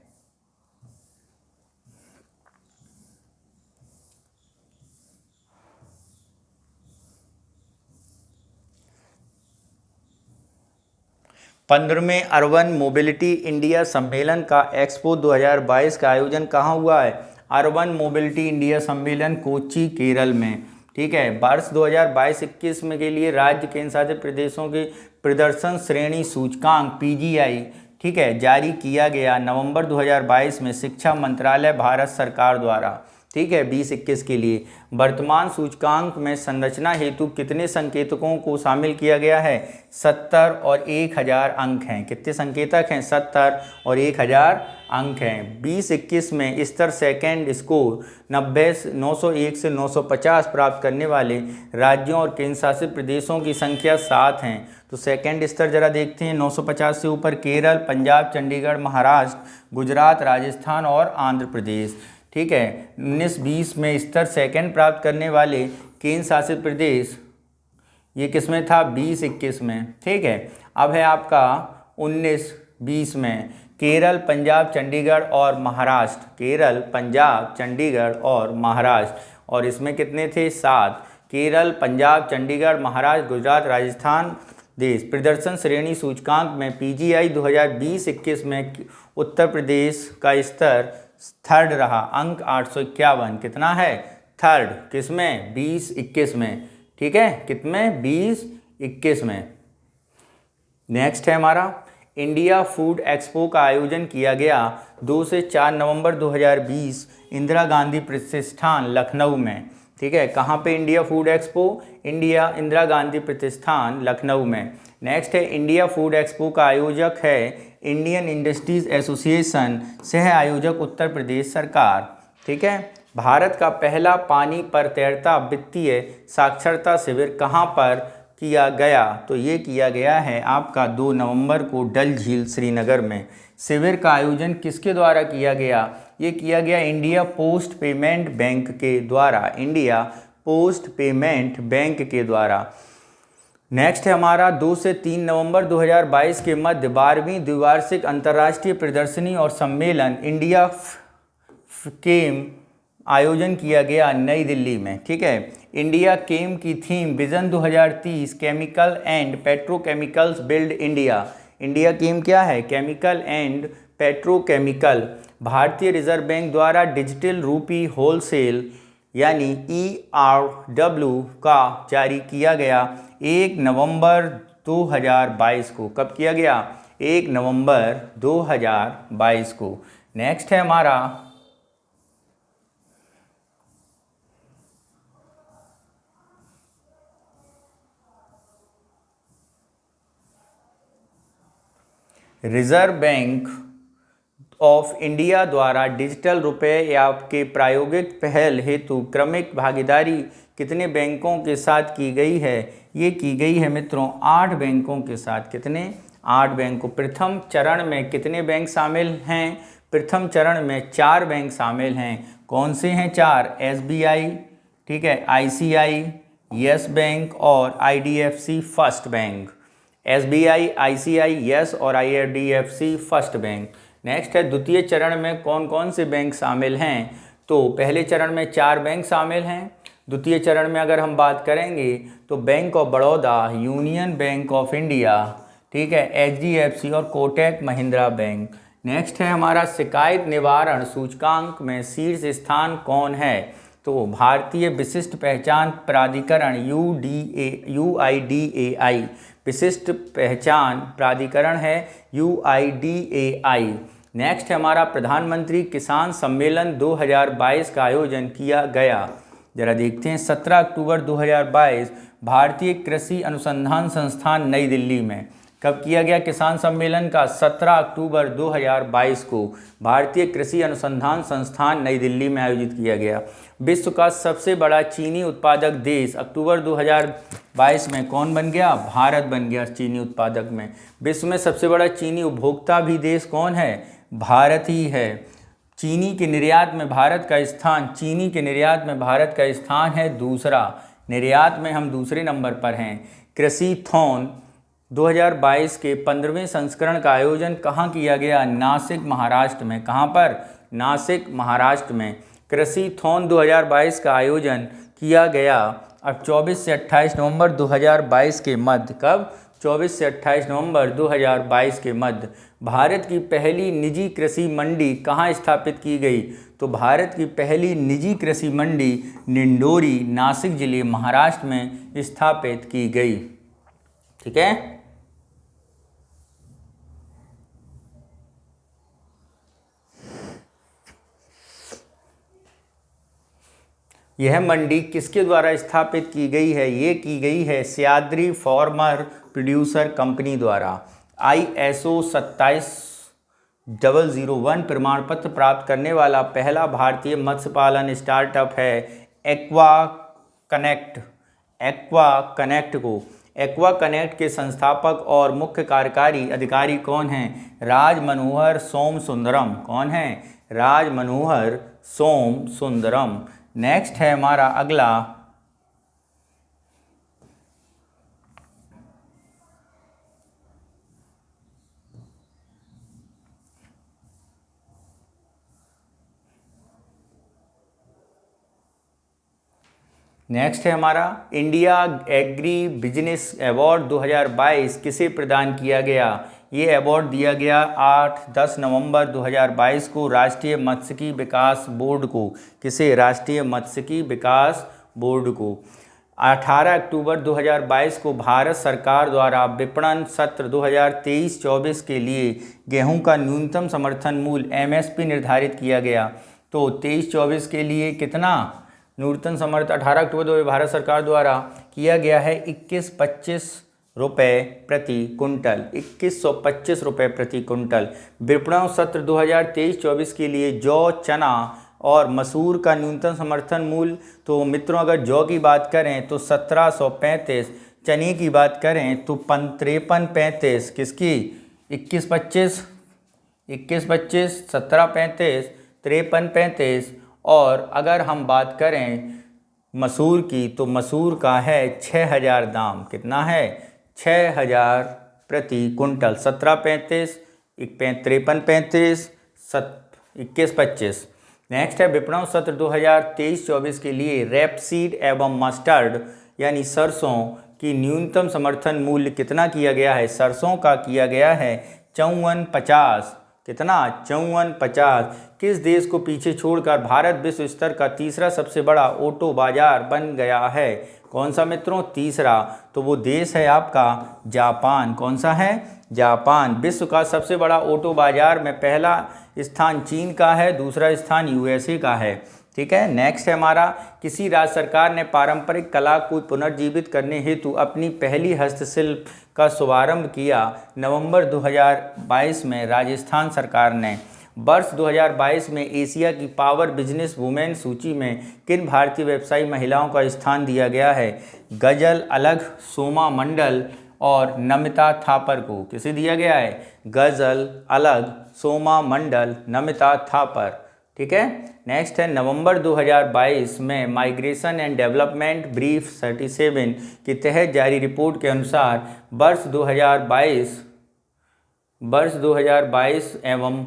पंद्रहवें अर्बन मोबिलिटी इंडिया सम्मेलन का एक्सपो 2022 का आयोजन कहाँ हुआ है? अर्बन मोबिलिटी इंडिया सम्मेलन कोच्चि केरल में। ठीक है। वर्ष 2022-21 में के लिए राज्य केंद्र शासित प्रदेशों के प्रदर्शन श्रेणी सूचकांक पीजीआई, ठीक है, जारी किया गया नवंबर 2022 में शिक्षा मंत्रालय भारत सरकार द्वारा। ठीक है। 20-21 के लिए वर्तमान सूचकांक में संरचना हेतु कितने संकेतकों को शामिल किया गया है? 70 और 1000 अंक हैं। कितने संकेतक हैं? 70 और 1000 अंक हैं। 20-21 में स्तर सेकंड स्कोर 901 से 950 प्राप्त करने वाले राज्यों और केंद्र शासित प्रदेशों की संख्या 7 हैं। तो सेकंड स्तर जरा देखते हैं। 950 से ऊपर केरल, पंजाब, चंडीगढ़, महाराष्ट्र, गुजरात, राजस्थान और आंध्र प्रदेश। ठीक है। 19-20 में स्तर सेकंड प्राप्त करने वाले केंद्र शासित प्रदेश, ये किस में था? 20-21 में। ठीक है। अब है आपका 19-20 में केरल, पंजाब, चंडीगढ़ और महाराष्ट्र। केरल, पंजाब, चंडीगढ़ और महाराष्ट्र, और इसमें कितने थे? 7। केरल, पंजाब, चंडीगढ़, महाराष्ट्र, गुजरात, राजस्थान देश। प्रदर्शन श्रेणी सूचकांक में पीजीआई 2020-21 में उत्तर प्रदेश का स्तर थर्ड रहा, अंक 851। कितना है? थर्ड। किसमें? 20-21 में। ठीक है। कितने? 20-21 में। नेक्स्ट है हमारा इंडिया फूड एक्सपो का आयोजन किया गया 2 से 4 नवंबर 2020 इंदिरा गांधी प्रतिष्ठान लखनऊ में। ठीक है। कहाँ पे India food expo? Indira Gandhi प्रतिष्ठान लखनऊ में। नेक्स्ट है इंडिया फूड एक्सपो का आयोजक है इंडियन इंडस्ट्रीज एसोसिएशन, सह आयोजक उत्तर प्रदेश सरकार। ठीक है। भारत का पहला पानी पर तैरता वित्तीय साक्षरता शिविर कहाँ पर किया गया? तो ये किया गया है आपका 2 नवंबर को डल झील श्रीनगर में। शिविर का आयोजन किसके द्वारा किया गया? ये किया गया इंडिया पोस्ट पेमेंट बैंक के द्वारा। इंडिया पोस्ट पेमेंट बैंक के द्वारा। नेक्स्ट है हमारा 2 से 3 नवंबर 2022 के मध्य 12वीं द्विवार्षिक अंतर्राष्ट्रीय प्रदर्शनी और सम्मेलन इंडिया केम आयोजन किया गया नई दिल्ली में। ठीक है। इंडिया केम की theme vision 2030 chemical and petrochemicals build India. India Chem क्या है? Chemical and petrochemical. भारतीय रिजर्व बैंक द्वारा डिजिटल रूपी होलसेल यानी ERW का जारी किया गया 1 नवंबर 2022 को। कब किया गया? 1 नवंबर 2022 को। नेक्स्ट है हमारा रिजर्व बैंक ऑफ इंडिया द्वारा डिजिटल रुपये या के प्रायोगिक पहल हेतु क्रमिक भागीदारी कितने बैंकों के साथ की गई है? ये की गई है मित्रों 8 बैंकों के साथ। कितने? 8 बैंकों। प्रथम चरण में कितने बैंक शामिल हैं? प्रथम चरण में 4 बैंक शामिल हैं। कौन से हैं 4? SBI, ठीक है, ICI, यस बैंक और IDFC first bank. SBI, ICI, yes और IDFC फर्स्ट बैंक। नेक्स्ट है द्वितीय चरण में कौन कौन से बैंक शामिल हैं? तो पहले चरण में 4 बैंक शामिल हैं। द्वितीय चरण में अगर हम बात करेंगे तो bank of Baroda, union bank of India, ठीक है, HDFC और कोटक महिंद्रा बैंक। नेक्स्ट है हमारा शिकायत निवारण सूचकांक में शीर्ष स्थान कौन है? तो भारतीय विशिष्ट पहचान प्राधिकरण UIDAI, विशिष्ट पहचान प्राधिकरण है UIDAI। नेक्स्ट है हमारा प्रधानमंत्री किसान सम्मेलन 2022 का आयोजन किया गया। जरा देखते हैं 17 अक्टूबर 2022 भारतीय कृषि अनुसंधान संस्थान नई दिल्ली में। कब किया गया किसान सम्मेलन का? 17 अक्टूबर 2022 को भारतीय कृषि अनुसंधान संस्थान नई दिल्ली में आयोजित किया गया। विश्व का सबसे बड़ा चीनी उत्पादक देश अक्टूबर 2022 में कौन बन गया? भारत बन गया चीनी उत्पादक में। विश्व में सबसे बड़ा चीनी उपभोक्ता भी देश कौन है? भारत ही है। चीनी के निर्यात में भारत का स्थान है दूसरा। निर्यात में हम दूसरे नंबर पर हैं। कृषि-थॉन 2022 के 15वें संस्करण का आयोजन कहाँ किया गया? नासिक, महाराष्ट्र में। कहाँ पर? नासिक, महाराष्ट्र में। कृषि-थॉन 2022 का आयोजन किया गया अब 24 से 28 नवंबर 2022 के मध्य। कब? 24 से 28 नवंबर 2022 के मध्य। भारत की पहली निजी कृषि मंडी कहाँ स्थापित की गई? तो भारत की पहली निजी कृषि मंडी निंडोरी, नासिक जिले, महाराष्ट्र में स्थापित की गई। ठीक है। यह मंडी किसके द्वारा स्थापित की गई है? ये की गई है सह्याद्री फार्मर प्रोड्यूसर कंपनी द्वारा। ISO 27001 प्रमाण पत्र प्राप्त करने वाला पहला भारतीय मत्स्य पालन स्टार्टअप है एक्वा कनेक्ट के संस्थापक और मुख्य कार्यकारी अधिकारी कौन हैं? राज मनोहर सोमसुंदरम। कौन है? राज मनोहर सोमसुंदरम। नेक्स्ट है हमारा अगला नेक्स्ट है हमारा इंडिया एग्री बिजनेस अवार्ड 2022 किसे प्रदान किया गया? ये अवार्ड दिया गया 8-10 नवंबर 2022 को राष्ट्रीय मत्स्यिकी विकास बोर्ड को। किसे? राष्ट्रीय मत्स्यिकी विकास बोर्ड को। 18 अक्टूबर 2022 को भारत सरकार द्वारा विपणन सत्र 2023-24 के लिए गेहूं का न्यूनतम समर्थन मूल्य MSP निर्धारित किया गया। तो 23-24 के लिए कितना न्यूनतम समर्थन 18 अक्टूबर भारत सरकार द्वारा किया गया है? 2125 रुपये प्रति कुंटल। 2125 रुपये प्रति कुंटल। विपणन सत्र 2023-24 के लिए जौ, चना और मसूर का न्यूनतम समर्थन मूल्य, तो मित्रों अगर जौ की बात करें तो 1735, चने की बात करें तो 5335। किसकी? 2125, 1735, 5335। और अगर हम बात करें मसूर की तो मसूर का है 6000 दाम। कितना है? 6000 प्रति कुंटल। 1735, 5335, 2125। नेक्स्ट है विपणन सत्र 2023-24 के लिए रेपसीड एवं मस्टर्ड यानी सरसों की न्यूनतम समर्थन मूल्य कितना किया गया है? सरसों का किया गया है 5450। कितना? 5450। किस देश को पीछे छोड़कर भारत विश्व स्तर का तीसरा सबसे बड़ा ऑटो बाजार बन गया है? कौन सा मित्रों? तीसरा। तो वो देश है आपका जापान। कौन सा है? जापान। विश्व का सबसे बड़ा ऑटो बाजार में पहला स्थान चीन का है, दूसरा स्थान USA का है। ठीक है। नेक्स्ट है हमारा किसी राज्य सरकार ने पारंपरिक कला को पुनर्जीवित करने हेतु अपनी पहली हस्तशिल्प का शुभारंभ किया? नवंबर 2022 में राजस्थान सरकार ने। वर्ष 2022 में एशिया की पावर बिजनेस वुमेन सूची में किन भारतीय व्यवसायी महिलाओं का स्थान दिया गया है? गजल अलग, सोमा मंडल और नमिता थापर को। किसे दिया गया है? गजल अलग, सोमा मंडल, नमिता थापर। ठीक है। नेक्स्ट है नवंबर 2022 में माइग्रेशन एंड डेवलपमेंट ब्रीफ 37 के तहत जारी रिपोर्ट के अनुसार वर्ष 2022 एवं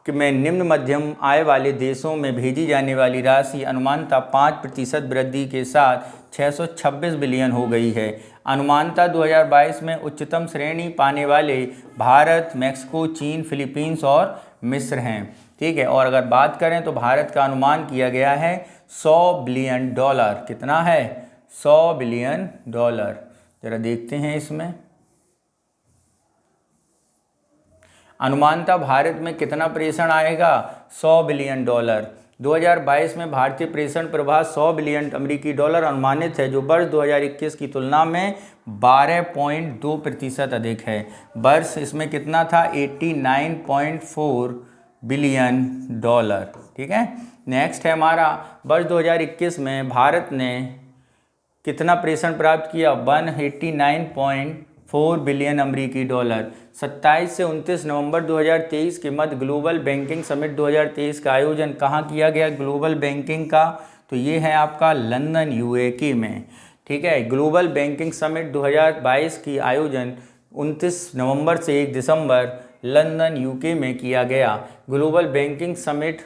में निम्न मध्यम आय वाले देशों में भेजी जाने वाली राशि अनुमानतः 5% वृद्धि के साथ 626 बिलियन हो गई है। अनुमानतः 2022 में उच्चतम श्रेणी पाने वाले भारत, मैक्सिको, चीन, फिलीपींस और मिस्र हैं। ठीक है, और अगर बात करें तो भारत का अनुमान किया गया है 100 बिलियन डॉलर। कितना है? 100 बिलियन डॉलर। जरा देखते हैं इसमें अनुमानतः भारत में कितना प्रेषण आएगा? 100 बिलियन डॉलर। 2022 में भारतीय प्रेषण प्रवाह 100 बिलियन अमेरिकी डॉलर अनुमानित है, जो वर्ष 2021 की तुलना में 12.2% अधिक है। वर्ष इसमें कितना था? 89.4 बिलियन डॉलर। ठीक है। नेक्स्ट है हमारा वर्ष 2021 में भारत ने कितना प्रेषण प्राप्त किया? 189.4 बिलियन अमेरिकी डॉलर। 27 से 29 नवंबर 2023 के मध्य ग्लोबल बैंकिंग समिट 2023 का आयोजन कहाँ किया गया? ग्लोबल बैंकिंग का तो ये है आपका लंदन यूएई में। ठीक है। ग्लोबल बैंकिंग समिट 2022 की आयोजन 29 नवंबर से 1 दिसंबर लंदन यूके में किया गया। ग्लोबल बैंकिंग समिट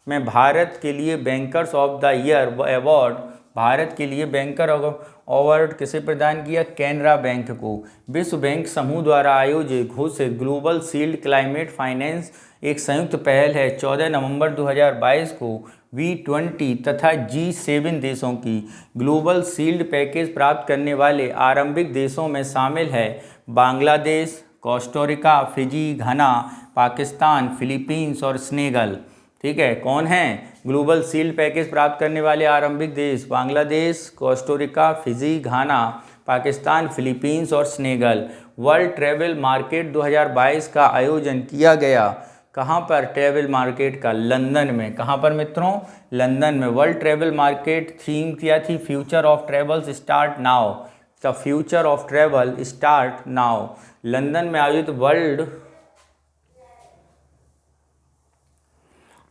में भारत के लिए bankers of the year award, Bharat के लिए बैंकर अवार्ड किसे प्रदान किया? कैनरा बैंक को। विश्व बैंक समूह द्वारा आयोजित घोषित ग्लोबल शील्ड क्लाइमेट फाइनेंस एक संयुक्त पहल है। 14 नवंबर 2022 को V20 तथा G7 देशों की ग्लोबल शील्ड पैकेज प्राप्त करने वाले आरंभिक देशों में शामिल है बांग्लादेश, कोस्टारिका, फिजी, घाना, पाकिस्तान, फिलीपींस और सेनेगल। ठीक है। कौन है ग्लोबल शील्ड पैकेज प्राप्त करने वाले आरंभिक देश? बांग्लादेश, कोस्टारिका, फिजी, घाना, पाकिस्तान, फिलीपींस और सेनेगल। वर्ल्ड ट्रैवल मार्केट 2022 का आयोजन किया गया कहाँ पर? ट्रैवल मार्केट का लंदन में। कहाँ पर मित्रों? लंदन में। वर्ल्ड ट्रैवल मार्केट थीम क्या थी? Future of travels start now. The future of travel start now. London में आयोजित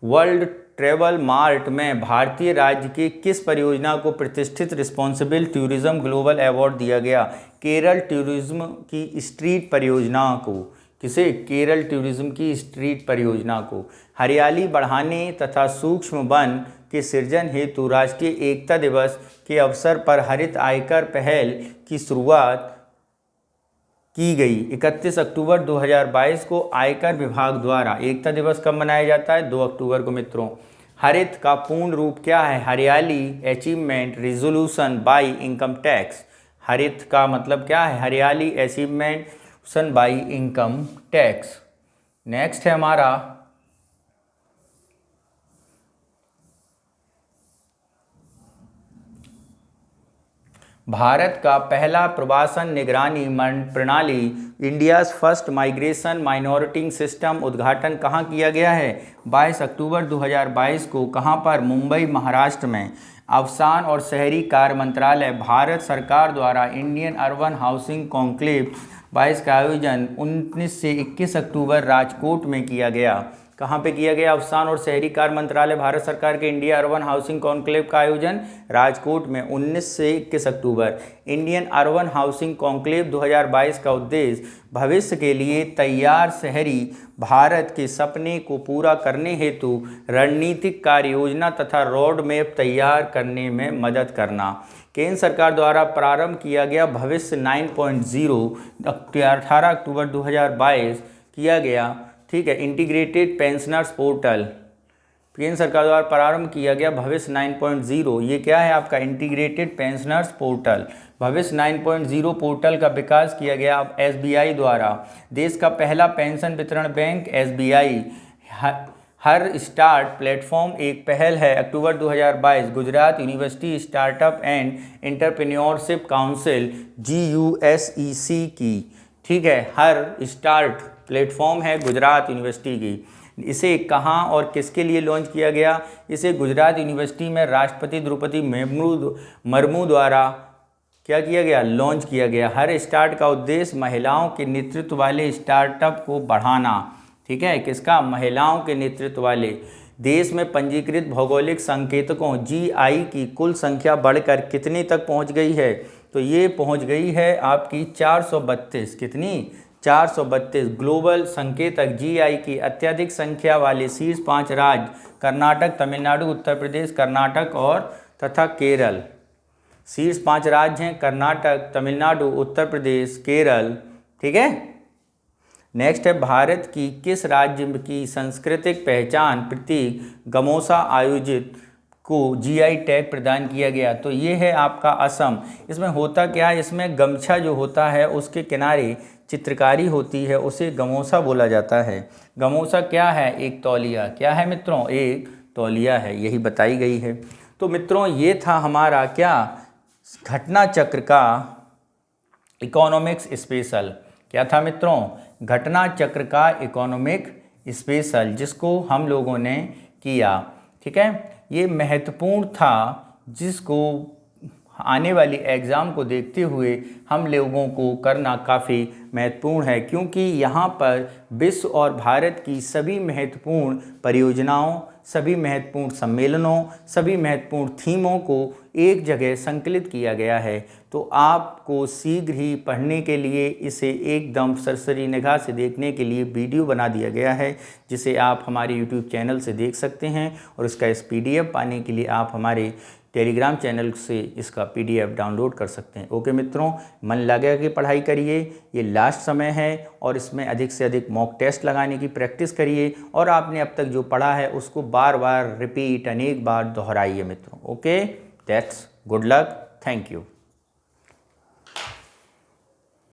वर्ल्ड ट्रैवल मार्ट में भारतीय राज्य की किस परियोजना को प्रतिष्ठित रिस्पॉन्सिबल टूरिज्म ग्लोबल अवार्ड दिया गया? केरल टूरिज्म की स्ट्रीट परियोजना को। किसे? केरल टूरिज्म की स्ट्रीट परियोजना को। हरियाली बढ़ाने तथा सूक्ष्म वन के सृजन हेतु राष्ट्रीय एकता दिवस के अवसर पर हरित आयकर पहल की शुरुआत की गई। 31 अक्टूबर 2022 को आयकर विभाग द्वारा। एकता दिवस कब मनाया जाता है? 2 अक्टूबर को मित्रों। हरित का पूर्ण रूप क्या है? हरियाली achievement resolution by income tax. हरित का मतलब क्या है? हरियाली achievement by income tax. Next है हमारा भारत का पहला प्रवासन निगरानी प्रणाली India's first migration monitoring system उद्घाटन कहाँ किया गया है? 22 अक्टूबर 2022 को। कहाँ पर? मुंबई, महाराष्ट्र में। आवासन और शहरी कार्य मंत्रालय, भारत सरकार द्वारा इंडियन अर्बन हाउसिंग कॉन्क्लेव 22 का आयोजन 19 से 21 अक्टूबर राजकोट में किया गया। कहाँ पे किया गया? आवासन और शहरी कार्य मंत्रालय, भारत सरकार के इंडिया अर्बन हाउसिंग कॉन्क्लेव का आयोजन राजकोट में 19 से 21 अक्टूबर। इंडियन अर्बन हाउसिंग कॉन्क्लेव 2022 का उद्देश्य भविष्य के लिए तैयार शहरी भारत के सपने को पूरा करने हेतु रणनीतिक कार्य योजना तथा रोड मैप तैयार करने में मदद करना। केंद्र सरकार द्वारा प्रारंभ किया गया भविष्य 9.0 18 अक्टूबर 2022 किया गया। ठीक है। इंटीग्रेटेड पेंशनर्स पोर्टल केंद्र सरकार द्वारा प्रारंभ किया गया भविष्य 9.0। ये क्या है आपका? Integrated pensioners portal. भविष्य 9.0 पोर्टल का विकास किया गया SBI द्वारा। देश का पहला पेंशन वितरण बैंक SBI हर स्टार्ट प्लेटफॉर्म एक पहल है। अक्टूबर 2022 Gujarat university startup and entrepreneurship council GUSEC की। ठीक है। हर स्टार्ट प्लेटफॉर्म है गुजरात यूनिवर्सिटी की। इसे कहाँ और किसके लिए लॉन्च किया गया? इसे गुजरात यूनिवर्सिटी में राष्ट्रपति द्रौपदी मुर्मू द्वारा क्या किया गया? लॉन्च किया गया। हर स्टार्ट का उद्देश्य महिलाओं के नेतृत्व वाले स्टार्टअप को बढ़ाना। ठीक है। किसका? महिलाओं के नेतृत्व वाले। देश में पंजीकृत भौगोलिक संकेतकों GI की कुल संख्या बढ़कर कितने तक पहुंच गई है? तो ये पहुंच गई है आपकी 432। कितनी? 432 ग्लोबल संकेतक GI की अत्यधिक संख्या वाले शीर्ष 5 राज्य कर्नाटक, तमिलनाडु, उत्तर प्रदेश, कर्नाटक और तथा केरल। शीर्ष 5 राज्य हैं कर्नाटक, तमिलनाडु, उत्तर प्रदेश, केरल। ठीक है। नेक्स्ट है, भारत की किस राज्य की सांस्कृतिक पहचान प्रतीक गमोसा आयोजित को GI टैग प्रदान किया गया? तो ये है आपका असम। इसमें होता क्या है, इसमें गमछा जो होता है उसके किनारे चित्रकारी होती है, उसे गमोसा बोला जाता है। गमोसा क्या है? एक तौलिया। क्या है मित्रों? एक तौलिया है, यही बताई गई है। तो मित्रों ये था हमारा क्या, घटना चक्र का इकोनॉमिक्स स्पेशल। क्या था मित्रों? घटना चक्र का इकोनॉमिक स्पेशल, जिसको हम लोगों ने किया। ठीक है। ये महत्वपूर्ण था, जिसको आने वाली एग्ज़ाम को देखते हुए हम लोगों को करना काफ़ी महत्वपूर्ण है, क्योंकि यहाँ पर विश्व और भारत की सभी महत्वपूर्ण परियोजनाओं, सभी महत्वपूर्ण सम्मेलनों, सभी महत्वपूर्ण थीमों को एक जगह संकलित किया गया है। तो आपको शीघ्र ही पढ़ने के लिए, इसे एकदम सरसरी निगाह से देखने के लिए वीडियो बना दिया गया है, जिसे आप हमारे YouTube चैनल से देख सकते हैं। और इसका इस PDF पाने के लिए आप हमारे टेलीग्राम चैनल से इसका PDF डाउनलोड कर सकते हैं। ओके मित्रों, मन लगा के पढ़ाई करिए, ये लास्ट समय है और इसमें अधिक से अधिक मॉक टेस्ट लगाने की प्रैक्टिस करिए, और आपने अब तक जो पढ़ा है उसको बार बार रिपीट, अनेक बार दोहराइए मित्रों। Okay, that's good luck, thank you.